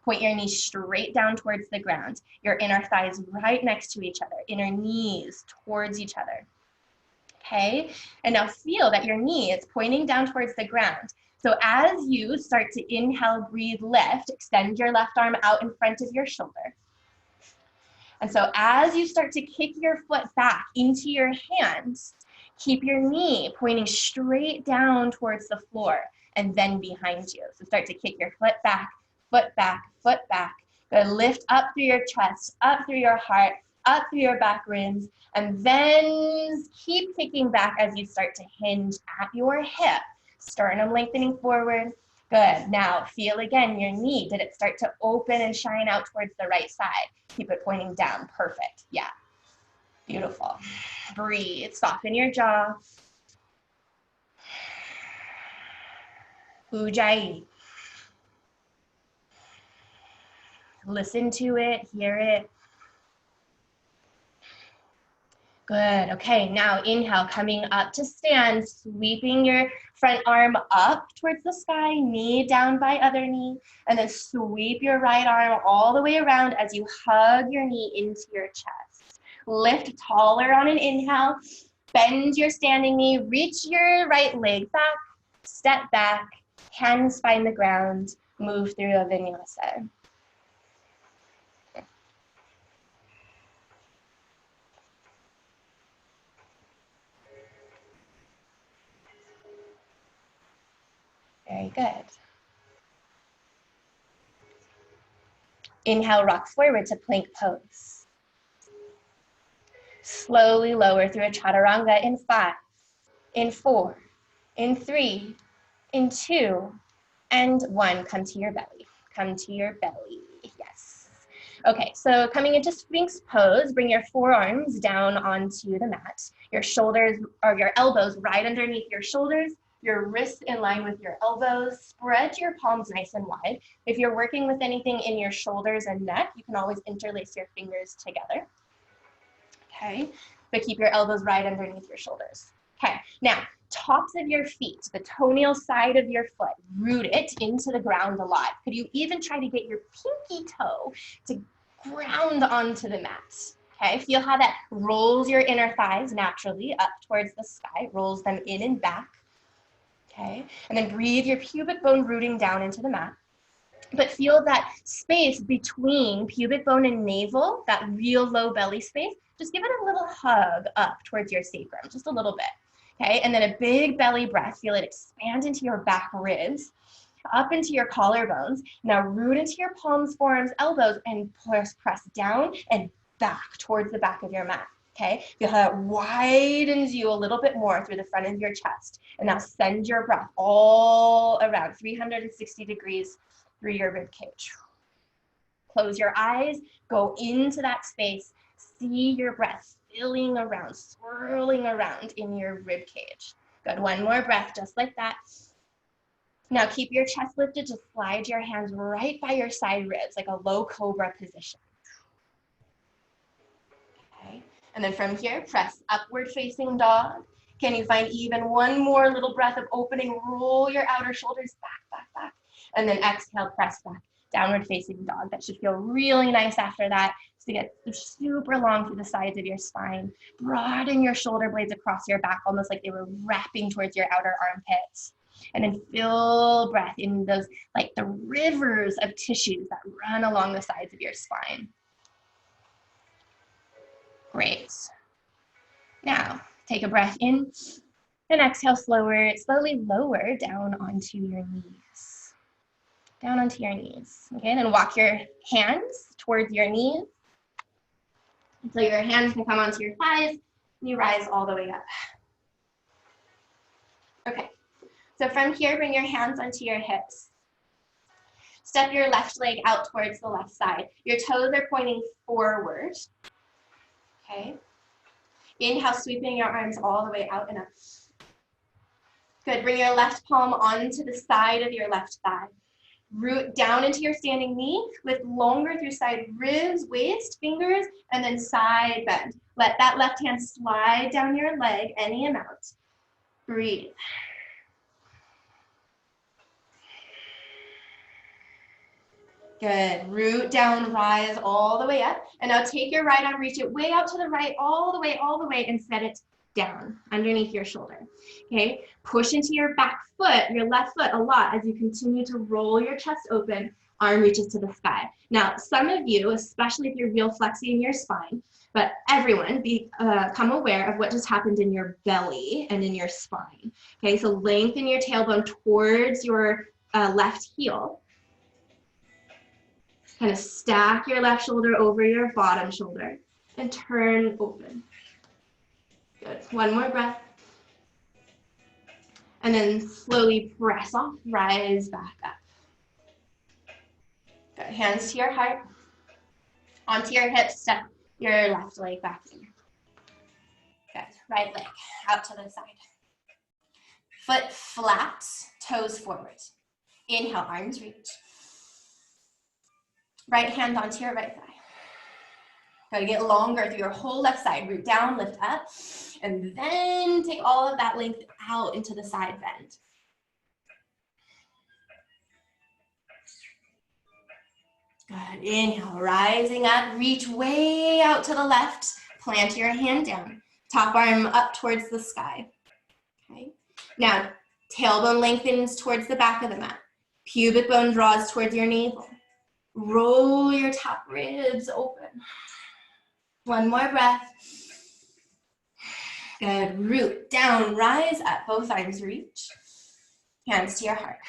Point your knees straight down towards the ground. Your inner thighs right next to each other, inner knees towards each other. Okay, and now feel that your knee is pointing down towards the ground. So as you start to inhale, breathe, lift, extend your left arm out in front of your shoulder. And so as you start to kick your foot back into your hands, keep your knee pointing straight down towards the floor and then behind you. So start to kick your foot back, foot back, foot back. Good, lift up through your chest, up through your heart, up through your back ribs, and then keep kicking back as you start to hinge at your hip. Sternum lengthening forward. Good, now feel again your knee. Did it start to open and shine out towards the right side? Keep it pointing down, perfect, yeah. Beautiful. Breathe, soften your jaw. Ujjayi. Listen to it, hear it. Good, okay, now inhale, coming up to stand, sweeping your front arm up towards the sky, knee down by other knee, and then sweep your right arm all the way around as you hug your knee into your chest. Lift taller on an inhale, bend your standing knee, reach your right leg back, step back, hands find the ground, move through a vinyasa. Very good. Inhale, rock forward to plank pose. Slowly lower through a chaturanga in 5, in 4, in 3, in 2, and 1. Come to your belly. Come to your belly. Yes. Okay, so coming into Sphinx pose, bring your forearms down onto the mat. Your shoulders or your elbows right underneath your shoulders. your wrists in line with your elbows. Spread your palms nice and wide. If you're working with anything in your shoulders and neck, you can always interlace your fingers together. Okay, but keep your elbows right underneath your shoulders. Okay, now tops of your feet, the toenail side of your foot, root it into the ground a lot. Could you even try to get your pinky toe to ground onto the mat? Okay, feel how that rolls your inner thighs naturally up towards the sky, rolls them in and back. Okay, and then breathe your pubic bone rooting down into the mat. But feel that space between pubic bone and navel, that real low belly space. Just give it a little hug up towards your sacrum, just a little bit. Okay, and then a big belly breath. Feel it expand into your back ribs, up into your collarbones. Now root into your palms, forearms, elbows, and press down and back towards the back of your mat. Okay, feel how it widens you a little bit more through the front of your chest. And now send your breath all around 360 degrees through your rib cage. Close your eyes, go into that space, see your breath filling around, swirling around in your rib cage. Good, one more breath, just like that. Now keep your chest lifted, just slide your hands right by your side ribs, like a low cobra position. Okay, and then from here, press upward facing dog. Can you find even one more little breath of opening? Roll your outer shoulders back, back, back. And then exhale, press back, downward facing dog. That should feel really nice after that. So get super long through the sides of your spine. Broaden your shoulder blades across your back, almost like they were wrapping towards your outer armpits. And then feel breath in those, like the rivers of tissues that run along the sides of your spine. Great. Now, take a breath in and exhale slowly lower down onto your knees. Down onto your knees. Okay, and then walk your hands towards your knees until your hands can come onto your thighs and you rise all the way up. Okay, so from here, bring your hands onto your hips. Step your left leg out towards the left side. Your toes are pointing forward. Okay. Inhale, sweeping your arms all the way out and up. Good, bring your left palm onto the side of your left thigh. Root down into your standing knee, lift longer through side ribs, waist, fingers, and then side bend. Let that left hand slide down your leg any amount. Breathe. Good, root down, rise all the way up. And now take your right arm, reach it way out to the right, all the way, and set it down underneath your shoulder. Okay, push into your back foot, your left foot a lot as you continue to roll your chest open, arm reaches to the sky. Now, some of you, especially if you're real flexy in your spine, but everyone, become aware of what just happened in your belly and in your spine. Okay, so lengthen your tailbone towards your left heel. Kind of stack your left shoulder over your bottom shoulder and turn open. Good, one more breath. And then slowly press off, rise back up. Good, hands to your heart. Onto your hips, step your left leg back in. Good, right leg out to the side. Foot flat, toes forward. Inhale, arms reach. Right hand onto your right thigh. Gotta get longer through your whole left side. Root down, lift up, and then take all of that length out into the side bend. Good, inhale, rising up, reach way out to the left, plant your hand down, top arm up towards the sky. Okay, now tailbone lengthens towards the back of the mat, pubic bone draws towards your navel. Roll your top ribs open. One more breath. Good, root down, rise up, both arms reach. Hands to your heart.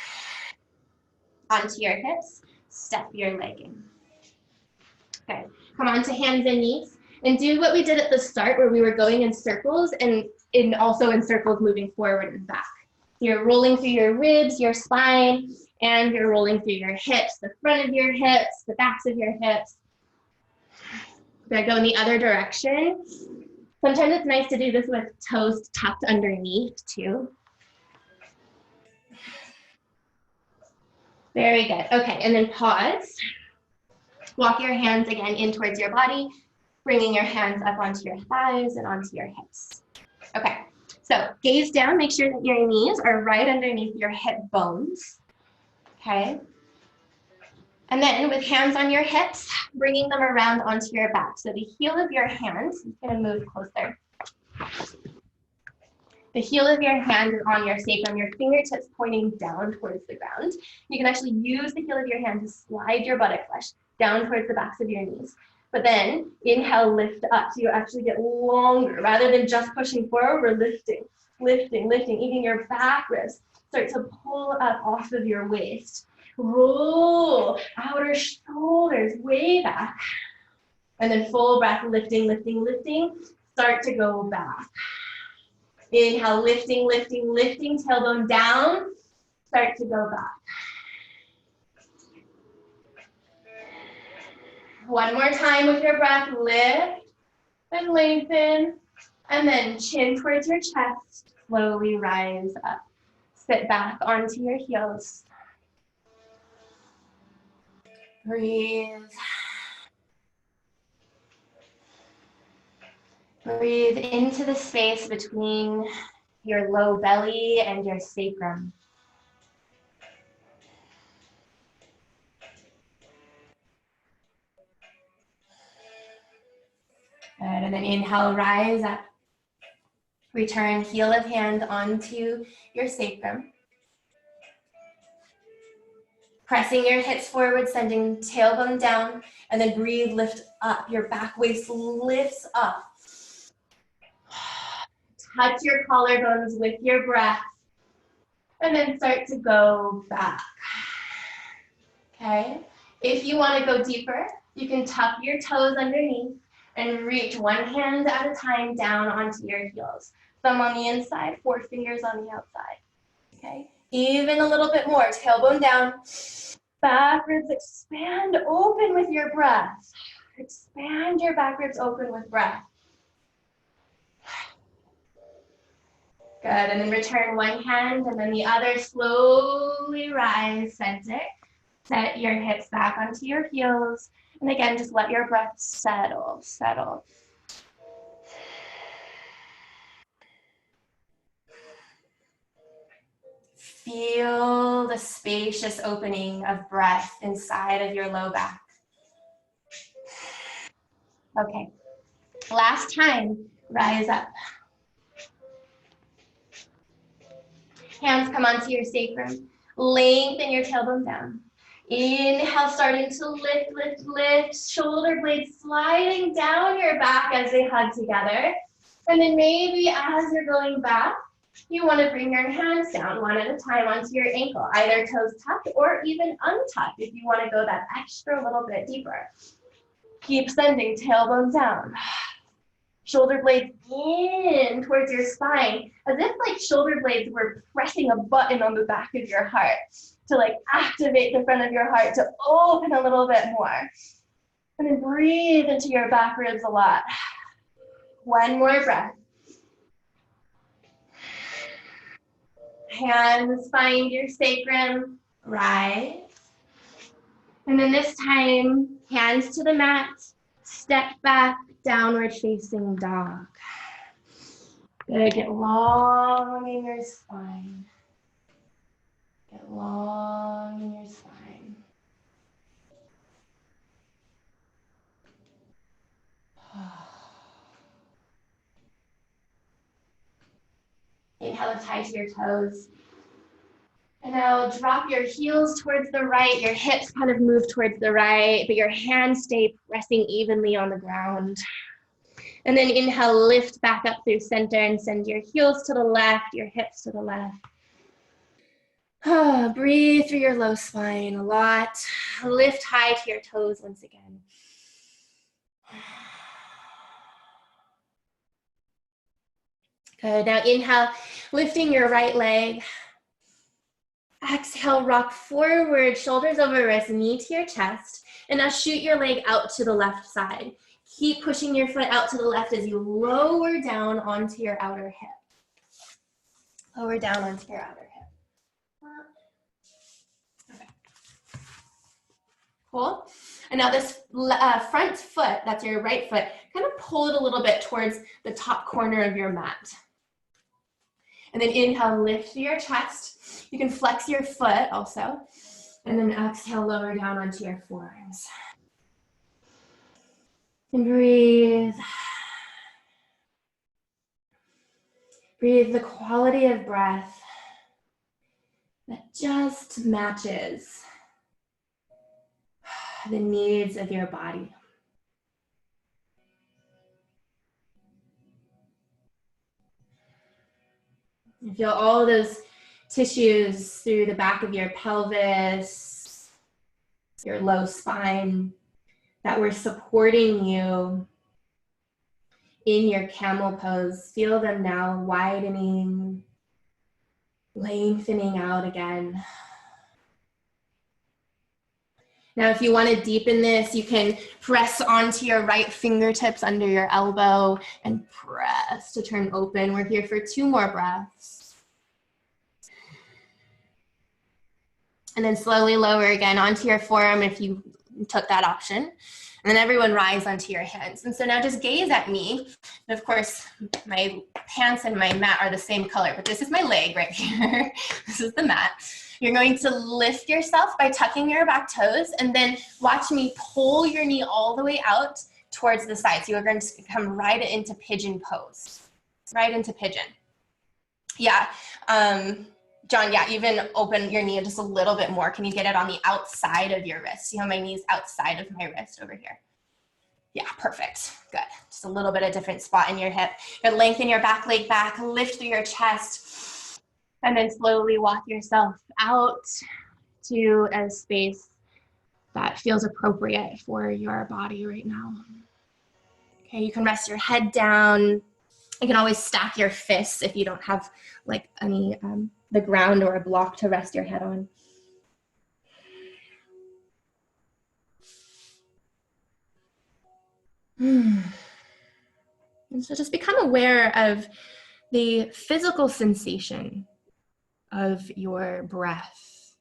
Onto your hips, step your leg in. Good, come onto hands and knees and do what we did at the start where we were going in circles and also in circles moving forward and back. You're rolling through your ribs, your spine, and you're rolling through your hips, the front of your hips, the backs of your hips. We're gonna go in the other direction. Sometimes it's nice to do this with toes tucked underneath too. Very good. Okay, and then pause. Walk your hands again in towards your body, bringing your hands up onto your thighs and onto your hips. Okay, so gaze down, make sure that your knees are right underneath your hip bones. Okay. And then with hands on your hips, bringing them around onto your back. So the heel of your hand, I'm going to move closer. The heel of your hand is on your sacrum, your fingertips pointing down towards the ground. You can actually use the heel of your hand to slide your buttock flesh down towards the backs of your knees. But then inhale, lift up. So you actually get longer. Rather than just pushing forward, we're lifting, lifting, lifting. Even your back ribs start to pull up off of your waist. Roll outer shoulders way back. And then full breath, lifting, lifting, lifting. Start to go back. Inhale, lifting, lifting, lifting, tailbone down. Start to go back. One more time with your breath, lift and lengthen. And then chin towards your chest, slowly rise up. Sit back onto your heels. Breathe. Breathe into the space between your low belly and your sacrum. Good, and then inhale, rise up. Return heel of hand onto your sacrum. Pressing your hips forward, sending tailbone down, and then breathe, lift up. Your back waist lifts up. Touch your collarbones with your breath, and then start to go back. Okay? If you want to go deeper, you can tuck your toes underneath and reach one hand at a time down onto your heels. Thumb on the inside, 4 fingers on the outside. Okay? Even a little bit more. Tailbone down. Back ribs expand open with your breath. Expand your back ribs open with breath. Good, and then return one hand and then the other, slowly rise, center. Set your hips back onto your heels. And again, just let your breath settle, settle. Feel the spacious opening of breath inside of your low back. Okay, last time, rise up. Hands come onto your sacrum. Lengthen your tailbone down. Inhale, starting to lift, lift, lift. Shoulder blades sliding down your back as they hug together. And then maybe as you're going back, you want to bring your hands down one at a time onto your ankle, either toes tucked or even untucked if you want to go that extra little bit deeper. Keep sending tailbone down. Shoulder blades in towards your spine, as if like shoulder blades were pressing a button on the back of your heart to like activate the front of your heart to open a little bit more. And then breathe into your back ribs a lot. One more breath. Hands find your sacrum, rise. And then this time, hands to the mat, step back, downward facing dog. Good, get long in your spine. Get long in your spine. Inhale, tie to your toes. And now drop your heels towards the right. Your hips kind of move towards the right, but your hands stay pressing evenly on the ground. And then inhale, lift back up through center and send your heels to the left, your hips to the left. Breathe through your low spine a lot. Lift high to your toes once again. Good, now inhale, lifting your right leg. Exhale, rock forward, shoulders over wrists, knee to your chest. And now shoot your leg out to the left side. Keep pushing your foot out to the left as you lower down onto your outer hip. Lower down onto your outer hip. Okay. Cool. And now this front foot, that's your right foot, kind of pull it a little bit towards the top corner of your mat. And then inhale, lift your chest. You can flex your foot also. And then exhale, lower down onto your forearms. And breathe. Breathe the quality of breath that just matches the needs of your body. You feel all those tissues through the back of your pelvis, your low spine, that were supporting you in your camel pose. Feel them now widening, lengthening out again. Now, if you want to deepen this, you can press onto your right fingertips under your elbow and press to turn open. We're here for 2 more breaths. And then slowly lower again onto your forearm if you took that option. And then everyone rise onto your hands. And so now just gaze at me. And of course, my pants and my mat are the same color, but this is my leg right here. This is the mat. You're going to lift yourself by tucking your back toes, and then watch me pull your knee all the way out towards the side. So you're going to come right into pigeon pose. Right into pigeon. Yeah. John, yeah, even open your knee just a little bit more. Can you get it on the outside of your wrist? See how my knee's outside of my wrist over here? Yeah, perfect. Good. Just a little bit of different spot in your hip. Good. Lengthen your back leg back, lift through your chest, and then slowly walk yourself out to a space that feels appropriate for your body right now. Okay, you can rest your head down. You can always stack your fists if you don't have like any the ground or a block to rest your head on. And so just become aware of the physical sensation of your breath.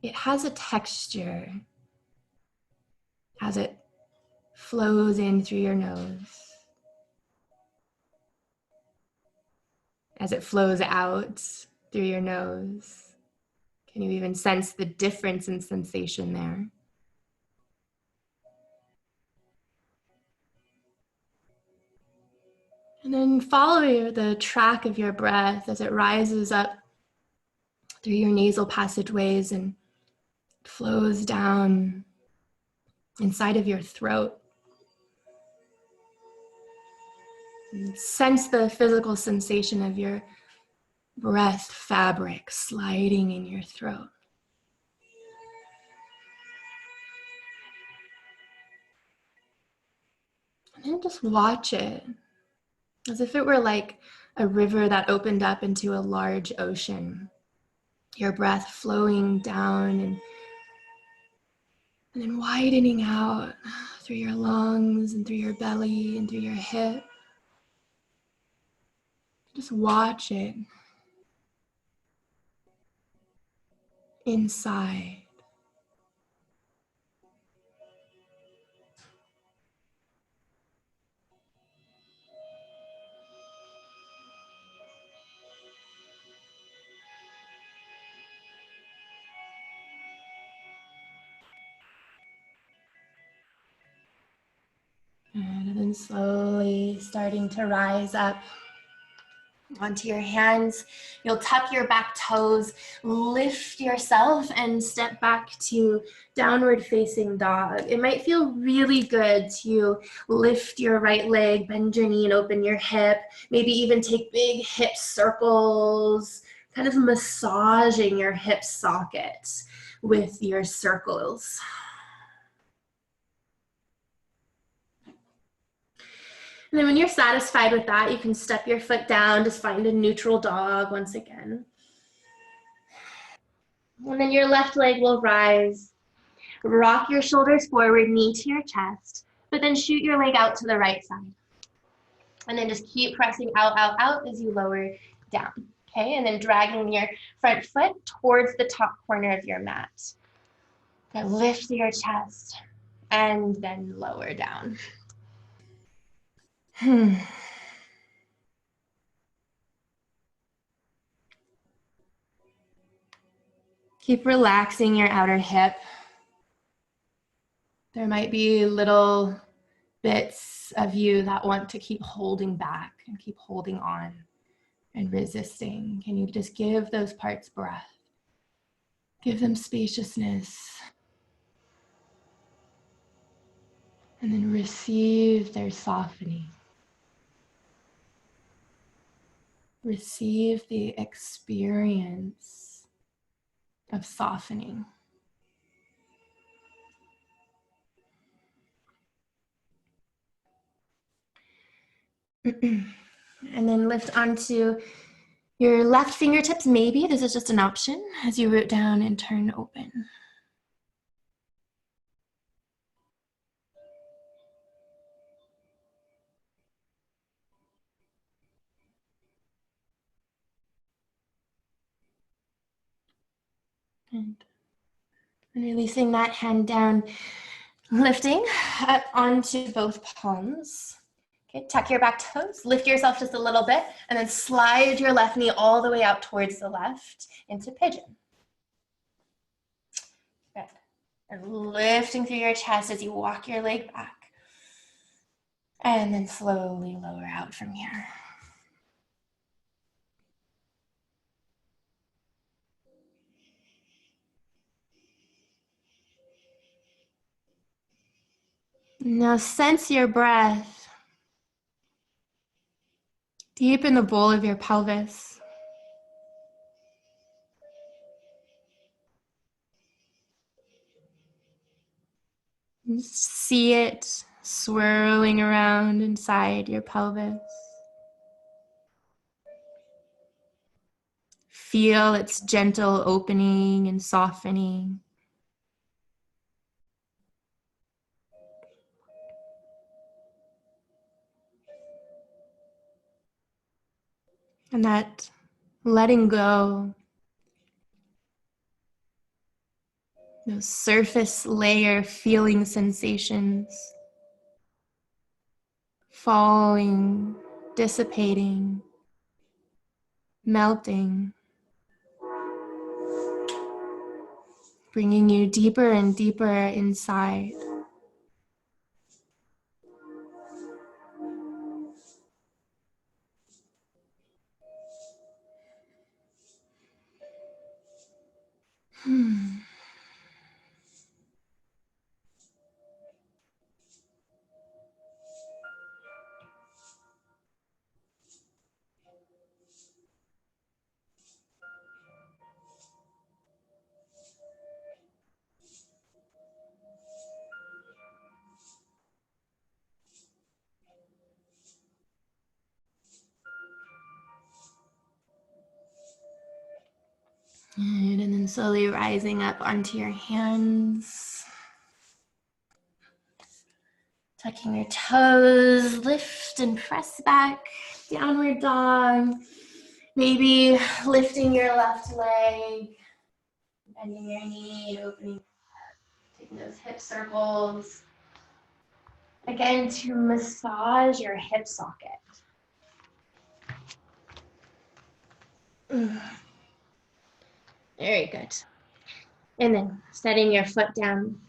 It has a texture as it flows in through your nose, as it flows out through your nose. Can you even sense the difference in sensation there? And then follow the track of your breath as it rises up through your nasal passageways and flows down inside of your throat. And sense the physical sensation of your breath fabric sliding in your throat. And then just watch it as if it were like a river that opened up into a large ocean. Your breath flowing down and then widening out through your lungs and through your belly and through your hip. Just watch it inside. And then slowly starting to rise up onto your hands. You'll tuck your back toes, lift yourself, and step back to downward facing dog. It might feel really good to lift your right leg, bend your knee and open your hip, maybe even take big hip circles, kind of massaging your hip sockets with your circles. And then when you're satisfied with that, you can step your foot down, just find a neutral dog once again. And then your left leg will rise. Rock your shoulders forward, knee to your chest, but then shoot your leg out to the right side. And then just keep pressing out, out, out as you lower down. Okay, and then dragging your front foot towards the top corner of your mat. Then lift your chest and then lower down. Keep relaxing your outer hip. There might be little bits of you that want to keep holding back and keep holding on and resisting. Can you just give those parts breath? Give them spaciousness. And then receive their softening. Receive the experience of softening. And then lift onto your left fingertips, maybe. This is just an option as you root down and turn open. And releasing that hand down, lifting up onto both palms. Okay, tuck your back toes, lift yourself just a little bit, and then slide your left knee all the way out towards the left into pigeon. Good. And lifting through your chest as you walk your leg back. And then slowly lower out from here. Now sense your breath deep in the bowl of your pelvis. See it swirling around inside your pelvis. Feel its gentle opening and softening. And that letting go, those surface layer feeling sensations, falling, dissipating, melting, bringing you deeper and deeper inside. Good, and then slowly rising up onto your hands. Tucking your toes, lift and press back, downward dog. Maybe lifting your left leg, bending your knee, and opening, taking those hip circles. Again, to massage your hip socket. Very good. And then setting your foot down.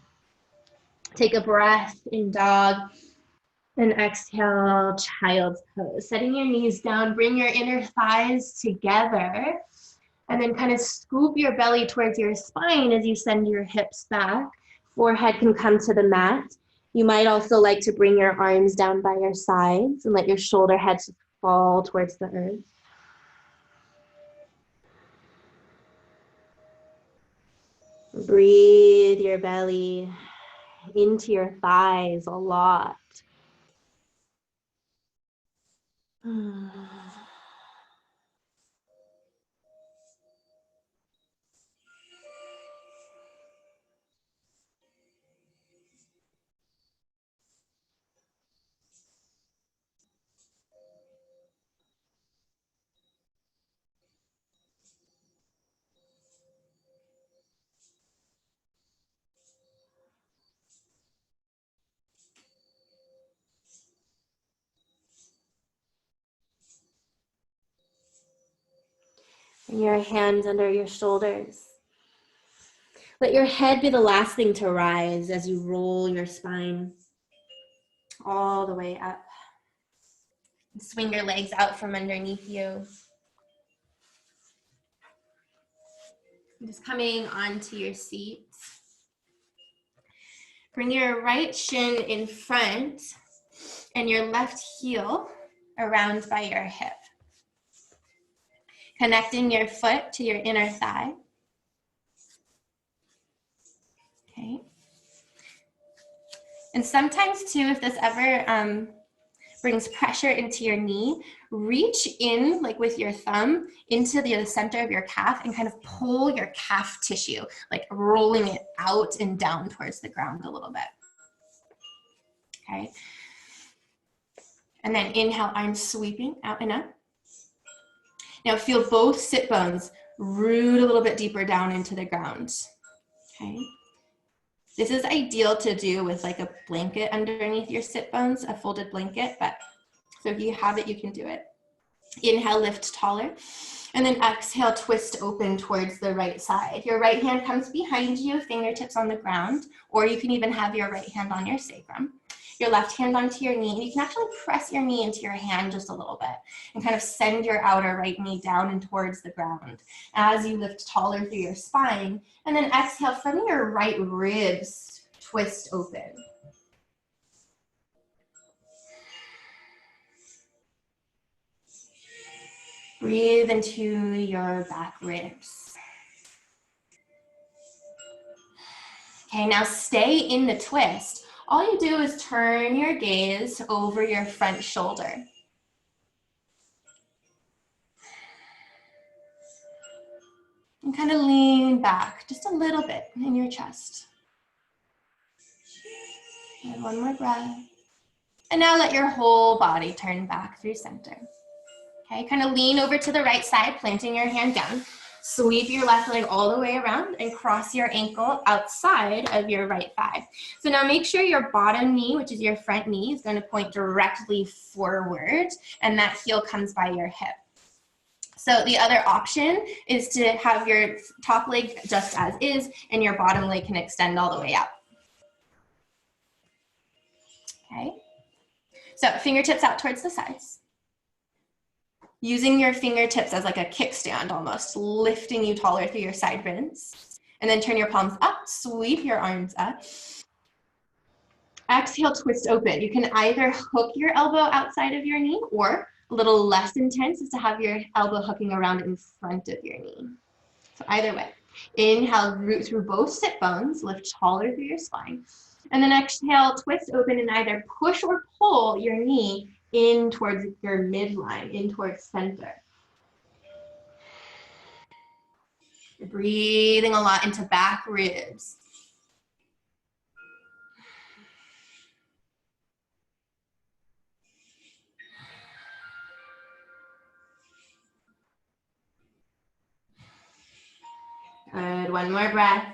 Take a breath in dog. And exhale, child's pose. Setting your knees down, bring your inner thighs together. And then kind of scoop your belly towards your spine as you send your hips back. Forehead can come to the mat. You might also like to bring your arms down by your sides and let your shoulder heads fall towards the earth. Breathe your belly into your thighs a lot. Your hands under your shoulders. Let your head be the last thing to rise as you roll your spine all the way up. Swing your legs out from underneath you. Just coming onto your seat. Bring your right shin in front and your left heel around by your hip. Connecting your foot to your inner thigh. Okay. And sometimes too, if this ever brings pressure into your knee, reach in like with your thumb into the center of your calf and kind of pull your calf tissue, like rolling it out and down towards the ground a little bit. Okay. And then inhale, arms sweeping out and up. Now feel both sit bones root a little bit deeper down into the ground. Okay. This is ideal to do with like a blanket underneath your sit bones, a folded blanket, but so if you have it, you can do it. Inhale, lift taller, and then exhale, twist open towards the right side. Your right hand comes behind you, fingertips on the ground, or you can even have your right hand on your sacrum. Your left hand onto your knee, and you can actually press your knee into your hand just a little bit and kind of send your outer right knee down and towards the ground as you lift taller through your spine. And then exhale from your right ribs, twist open. Breathe into your back ribs. Okay, now stay in the twist. All you do is turn your gaze over your front shoulder. And kind of lean back just a little bit in your chest. And one more breath. And now let your whole body turn back through center. Okay, kind of lean over to the right side, planting your hand down. Sweep your left leg all the way around and cross your ankle outside of your right thigh. So now make sure your bottom knee, which is your front knee, is going to point directly forward, and that heel comes by your hip. So the other option is to have your top leg just as is, and your bottom leg can extend all the way out. Okay, so fingertips out towards the sides. Using your fingertips as like a kickstand almost, lifting you taller through your side ribs. And then turn your palms up, sweep your arms up. Exhale, twist open. You can either hook your elbow outside of your knee, or a little less intense is to have your elbow hooking around in front of your knee. So either way. Inhale, root through both sit bones, lift taller through your spine. And then exhale, twist open and either push or pull your knee in towards your midline, in towards center. You're breathing a lot into back ribs. Good, one more breath.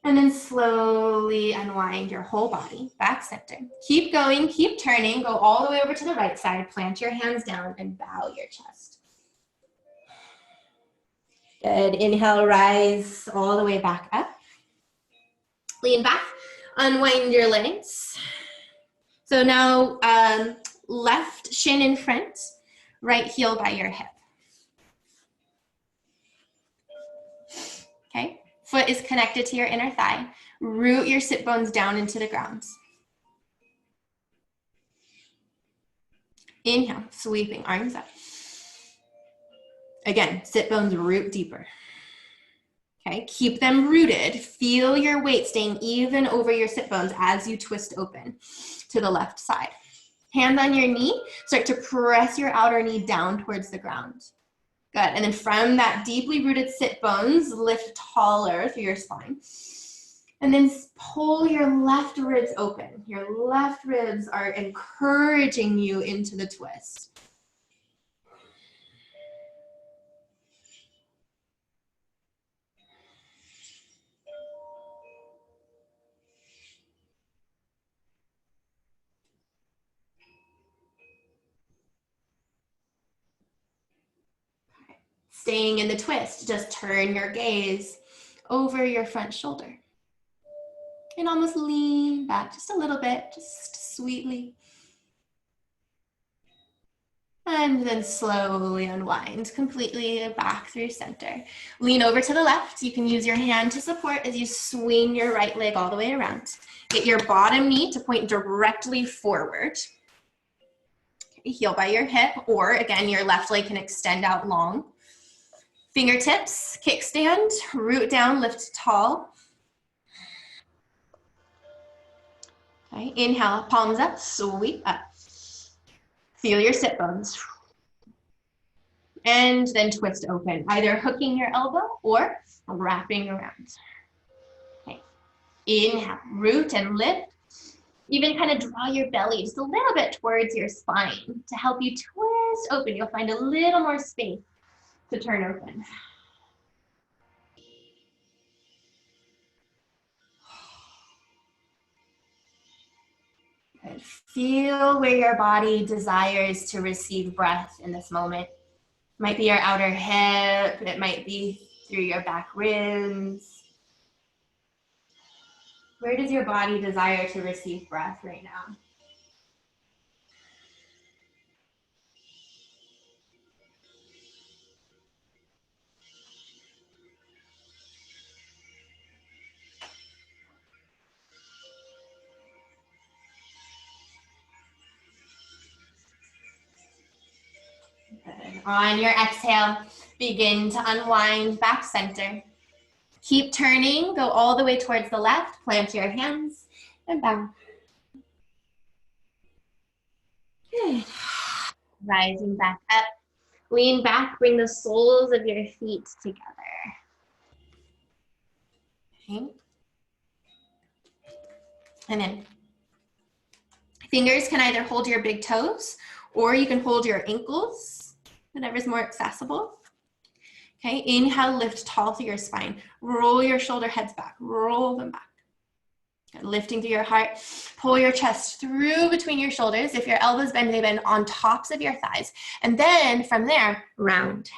And then slowly unwind your whole body, back center. Keep going, keep turning, go all the way over to the right side, plant your hands down and bow your chest. Good, inhale, rise all the way back up. Lean back, unwind your legs. So now left shin in front, right heel by your hip. Okay, foot is connected to your inner thigh. Root your sit bones down into the ground. Inhale, sweeping arms up. Again, sit bones root deeper. Okay, keep them rooted. Feel your weight staying even over your sit bones as you twist open to the left side. Hand on your knee, start to press your outer knee down towards the ground. Good, and then from that deeply rooted sit bones, lift taller through your spine. And then pull your left ribs open. Your left ribs are encouraging you into the twist. Staying in the twist, just turn your gaze over your front shoulder. And almost lean back just a little bit, just sweetly. And then slowly unwind completely back through center. Lean over to the left. You can use your hand to support as you swing your right leg all the way around. Get your bottom knee to point directly forward. Heel by your hip, or again, your left leg can extend out long. Fingertips, kickstand, root down, lift tall. Okay, inhale, palms up, sweep up. Feel your sit bones. And then twist open, either hooking your elbow or wrapping around. Okay, inhale, root and lift. Even kind of draw your belly just a little bit towards your spine to help you twist open. You'll find a little more space to turn open. Good. Feel where your body desires to receive breath in this moment. It might be your outer hip, it might be through your back ribs. Where does your body desire to receive breath right now? Good. On your exhale, begin to unwind back center. Keep turning, go all the way towards the left, plant your hands, and bow. Good. Rising back up. Lean back, bring the soles of your feet together. Okay. And then fingers can either hold your big toes or you can hold your ankles, whatever's more accessible. Okay, inhale, lift tall through your spine. Roll your shoulder heads back, roll them back. Lifting through your heart, pull your chest through between your shoulders. If your elbows bend, they bend on tops of your thighs. And then from there, round.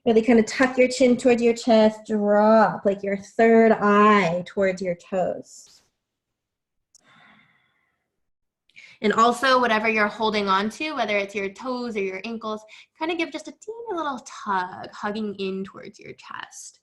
Really kind of tuck your chin towards your chest, drop like your third eye towards your toes. And also whatever you're holding on to, whether it's your toes or your ankles, kind of give just a teeny little tug, hugging in towards your chest.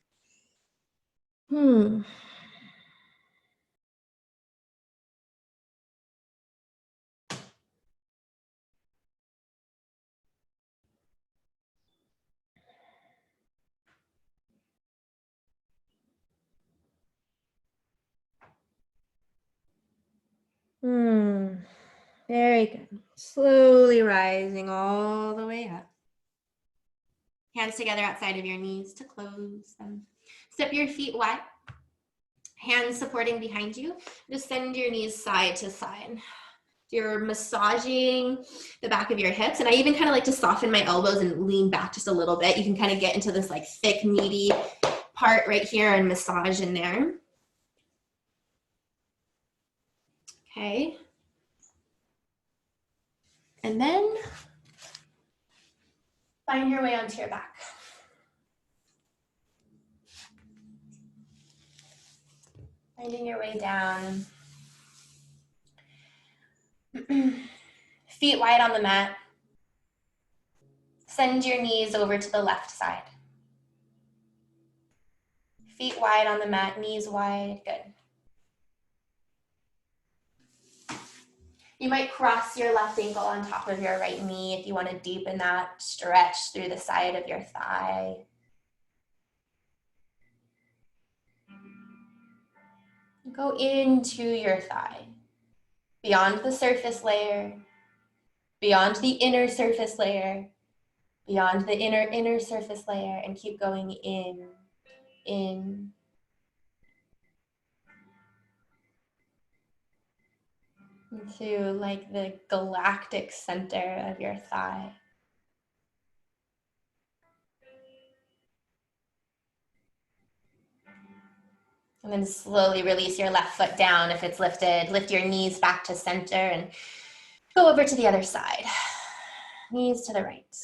Very good. Slowly rising all the way up. Hands together outside of your knees to close them. Step your feet wide. Hands supporting behind you. Just send your knees side to side. You're massaging the back of your hips. And I even kind of like to soften my elbows and lean back just a little bit. You can kind of get into this like thick, meaty part right here and massage in there. Okay. And then find your way onto your back. Finding your way down. Feet wide on the mat. Send your knees over to the left side. Feet wide on the mat, knees wide, good. You might cross your left ankle on top of your right knee if you want to deepen that stretch through the side of your thigh. Go into your thigh, beyond the surface layer, beyond the inner surface layer, beyond the inner surface layer, and keep going in. Into like the galactic center of your thigh. And then slowly release your left foot down if it's lifted. Lift your knees back to center and go over to the other side. Knees to the right.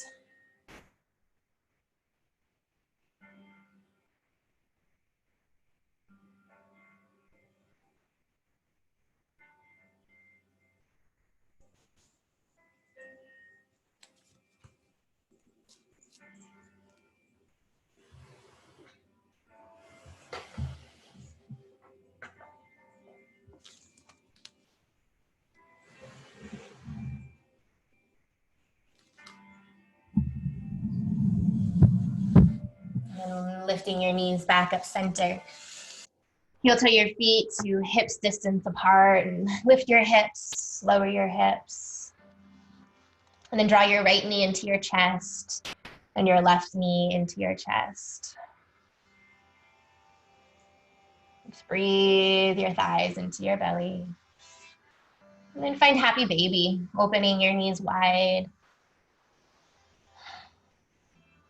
And lifting your knees back up center. Heel toe your feet to hips distance apart and lift your hips, lower your hips. And then draw your right knee into your chest and your left knee into your chest. Just breathe your thighs into your belly. And then find happy baby, opening your knees wide.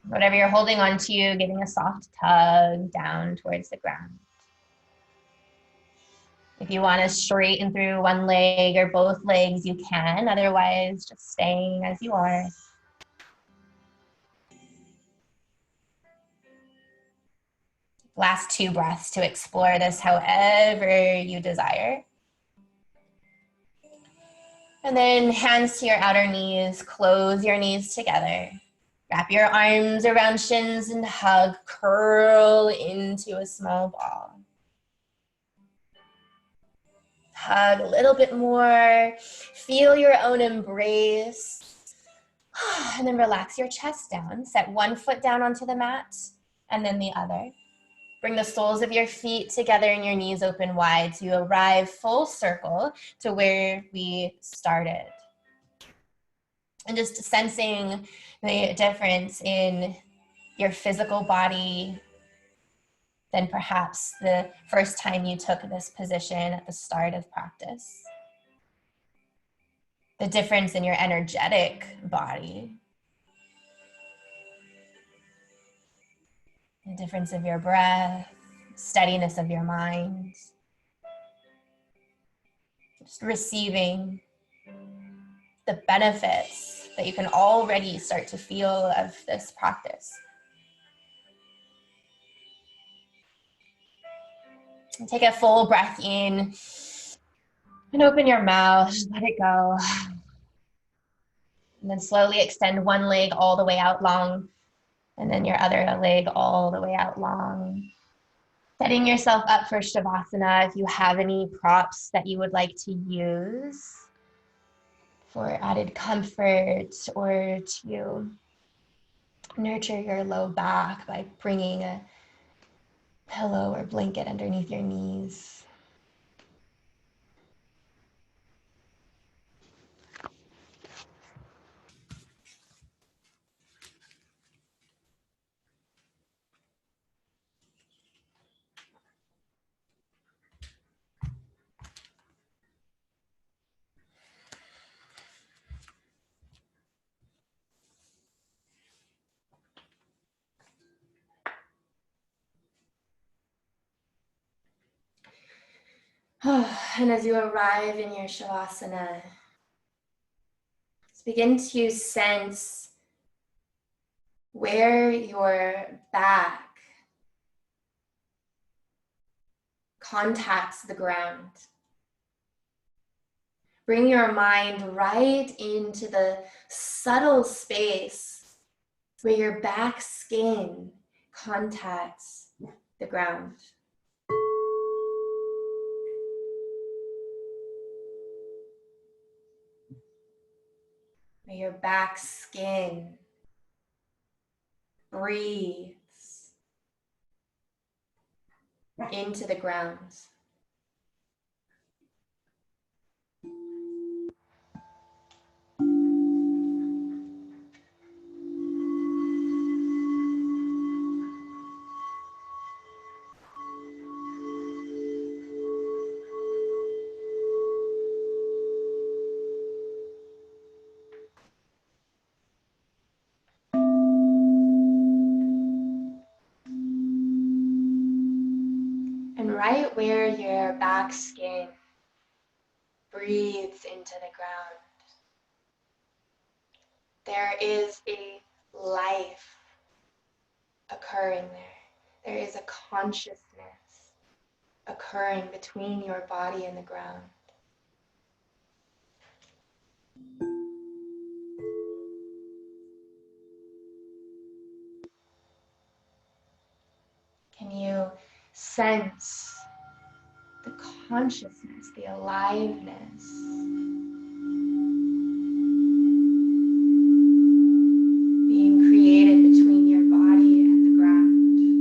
Whatever you're holding on to, getting a soft tug down towards the ground. If you want to straighten through one leg or both legs, you can. Otherwise, just staying as you are. Last 2 breaths to explore this however you desire. And then hands to your outer knees, close your knees together. Wrap your arms around shins and hug, curl into a small ball. Hug a little bit more, feel your own embrace. And then relax your chest down. Set one foot down onto the mat and then the other. Bring the soles of your feet together and your knees open wide to arrive full circle to where we started. And just sensing the difference in your physical body than perhaps the first time you took this position at the start of practice. The difference in your energetic body. The difference of your breath, steadiness of your mind. Just receiving the benefits that you can already start to feel of this practice. And take a full breath in and open your mouth, just let it go. And then slowly extend one leg all the way out long, and then your other leg all the way out long. Setting yourself up for Shavasana if you have any props that you would like to use for added comfort or to nurture your low back by bringing a pillow or blanket underneath your knees. And as you arrive in your Shavasana, just begin to sense where your back contacts the ground. Bring your mind right into the subtle space where your back skin contacts the ground. Where your back skin breathes into the ground. And right where your back skin breathes into the ground, there is a life occurring there. There is a consciousness occurring between your body and the ground. Can you sense the consciousness, the aliveness being created between your body and the ground?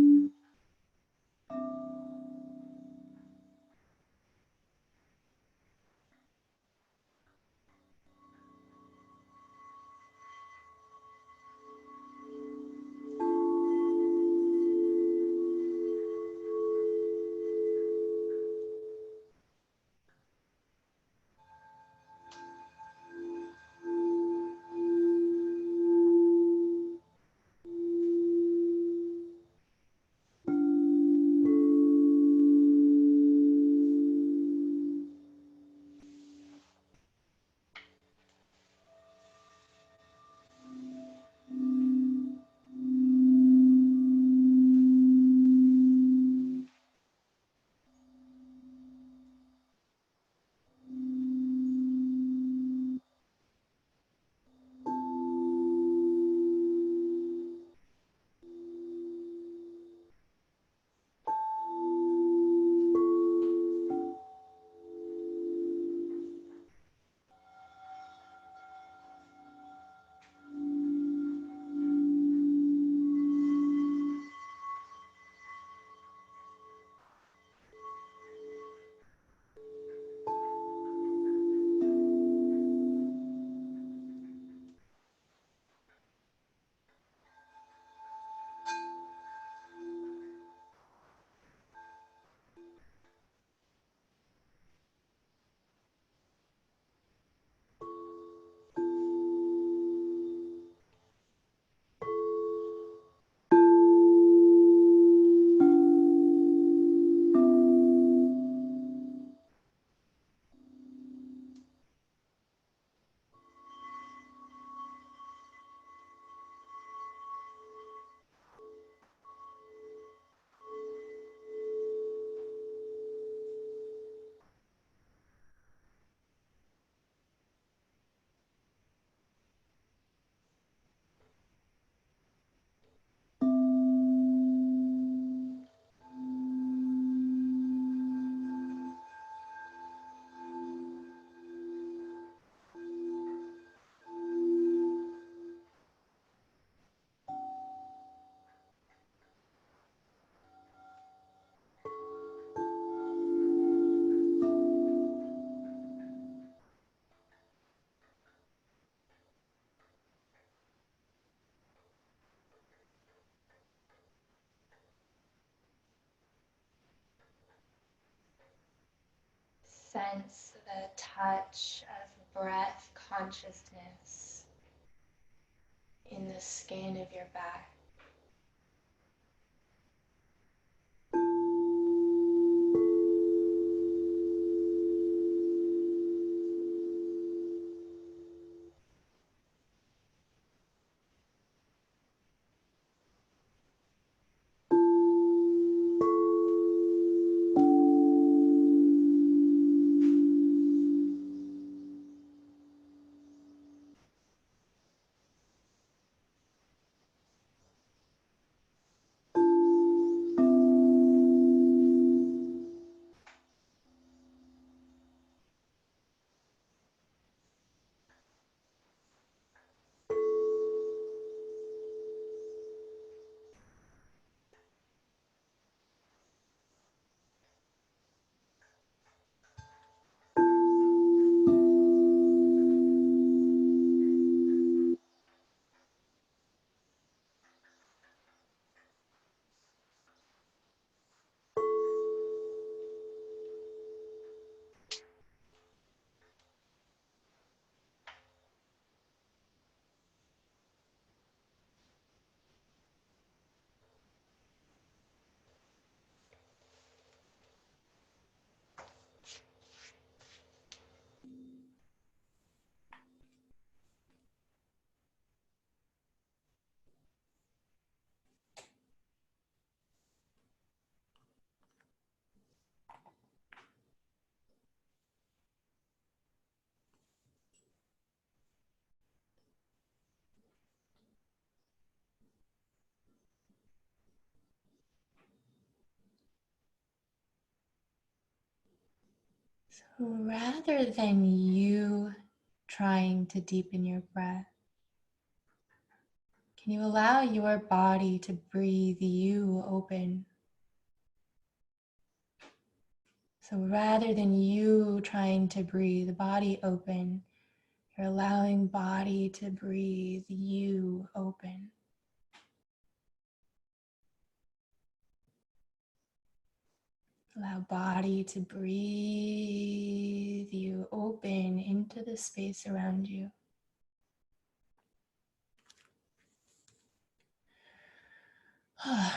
sense the touch of breath consciousness in the skin of your back. So rather than you trying to deepen your breath, can you allow your body to breathe you open? So rather than you trying to breathe the body open, you're allowing body to breathe you open. Allow body to breathe you open into the space around you.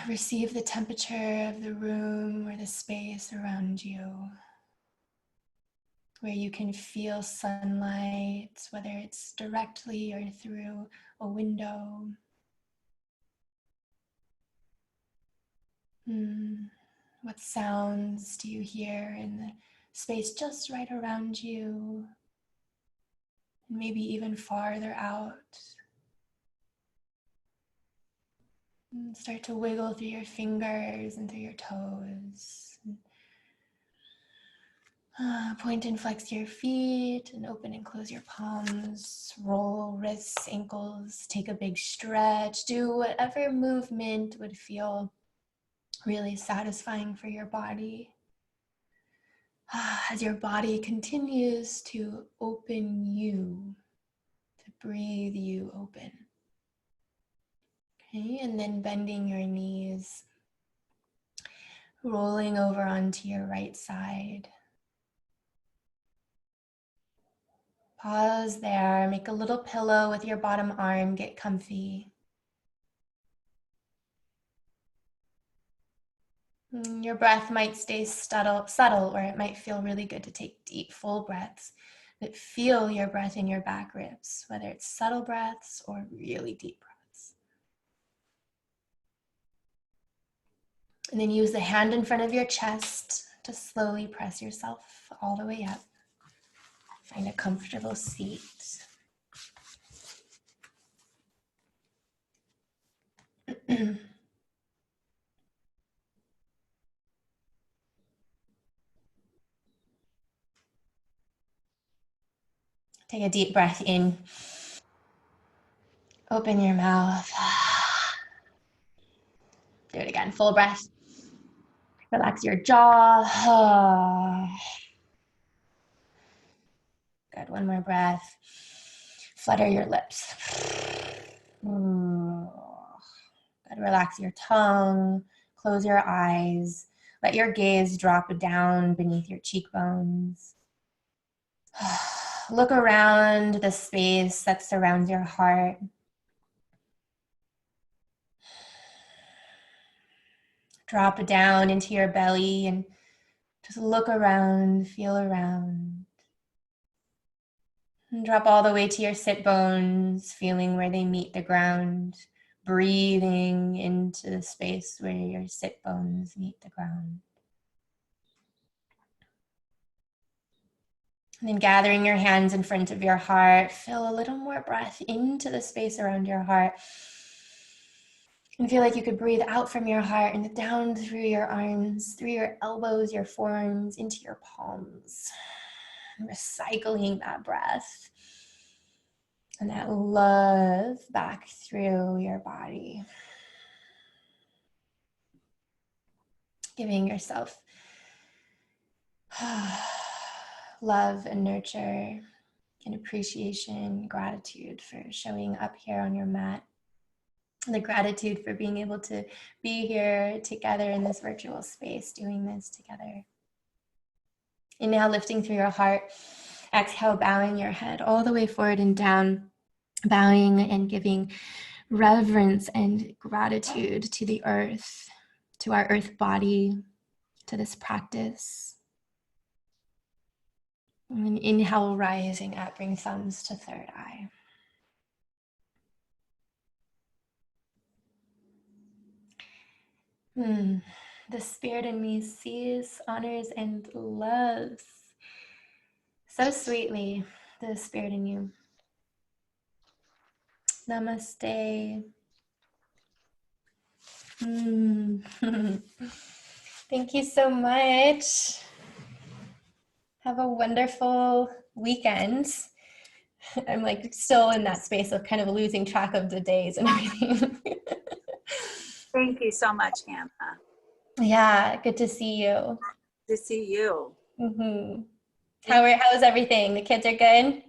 Receive the temperature of the room or the space around you, where you can feel sunlight, whether it's directly or through a window. What sounds do you hear in the space just right around you, and maybe even farther out? And start to wiggle through your fingers and through your toes. Point and flex your feet and open and close your palms. Roll wrists, ankles, take a big stretch. Do whatever movement would feel really satisfying for your body. As your body continues to open you, to breathe you open. Okay, and then bending your knees, rolling over onto your right side. Pause there, make a little pillow with your bottom arm, get comfy. Your breath might stay subtle, or it might feel really good to take deep, full breaths, but feel your breath in your back ribs, whether it's subtle breaths or really deep breaths. And then use the hand in front of your chest to slowly press yourself all the way up. Find a comfortable seat. Take a deep breath in. Open your mouth. Do it again. Full breath. Relax your jaw. Good. One more breath. Flutter your lips. Good. Relax your tongue. Close your eyes. Let your gaze drop down beneath your cheekbones. Look around the space that surrounds your heart. Drop it down into your belly and just look around, feel around. And drop all the way to your sit bones, feeling where they meet the ground, breathing into the space where your sit bones meet the ground. And then gathering your hands in front of your heart, feel a little more breath into the space around your heart. And feel like you could breathe out from your heart and down through your arms, through your elbows, your forearms, into your palms. And recycling that breath and that love back through your body. Giving yourself love and nurture and appreciation, gratitude for showing up here on your mat. The gratitude for being able to be here together in this virtual space, doing this together. Inhale, lifting through your heart. Exhale, bowing your head all the way forward and down, bowing and giving reverence and gratitude to the earth, to our earth body, to this practice. And inhale, rising up, bring thumbs to third eye. The spirit in me sees, honors, and loves so sweetly the spirit in you. Namaste. Thank you so much. Have a wonderful weekend. I'm like still in that space of kind of losing track of the days and everything. Thank you so much, Hannah. Yeah, good to see you. To see you. Mm-hmm. How is everything? The kids are good?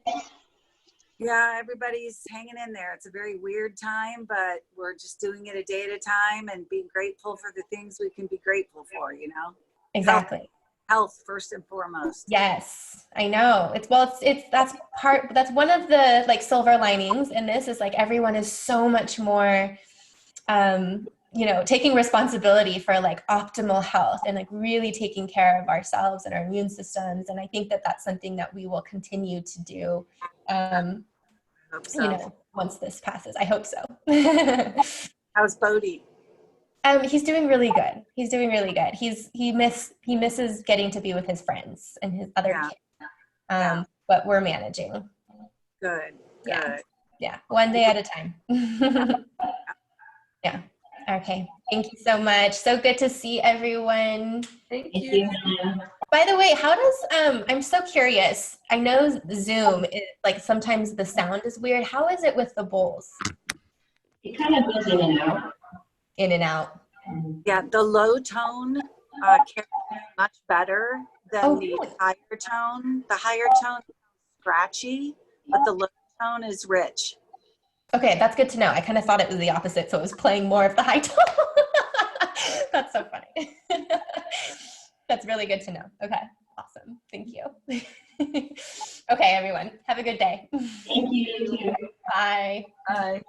Yeah, everybody's hanging in there. It's a very weird time, but we're just doing it a day at a time and being grateful for the things we can be grateful for, you know? Exactly. Health first and foremost. Yes, I know. That's one of the like silver linings in this is like everyone is so much more taking responsibility for like optimal health and like really taking care of ourselves and our immune systems. And I think that that's something that we will continue to do, Hope so. once this passes. I hope so. How's Bodie? He's doing really good. He's doing really good. He misses getting to be with his friends and his other kids. But we're managing. Good. Yeah. One day at a time. Yeah. Okay. Thank you so much. So good to see everyone. Thank you. By the way, how does I'm so curious. I know Zoom is like sometimes the sound is weird. How is it with the bowls? It kind of goes in and out. In and out. Yeah, the low tone carries much better than the really? higher tone. The higher tone is scratchy, but the low tone is rich. Okay, that's good to know. I kind of thought it was the opposite, so it was playing more of the high tone. That's so funny. That's really good to know. Okay, awesome. Thank you. Okay, everyone, have a good day. Thank you. Bye. Bye.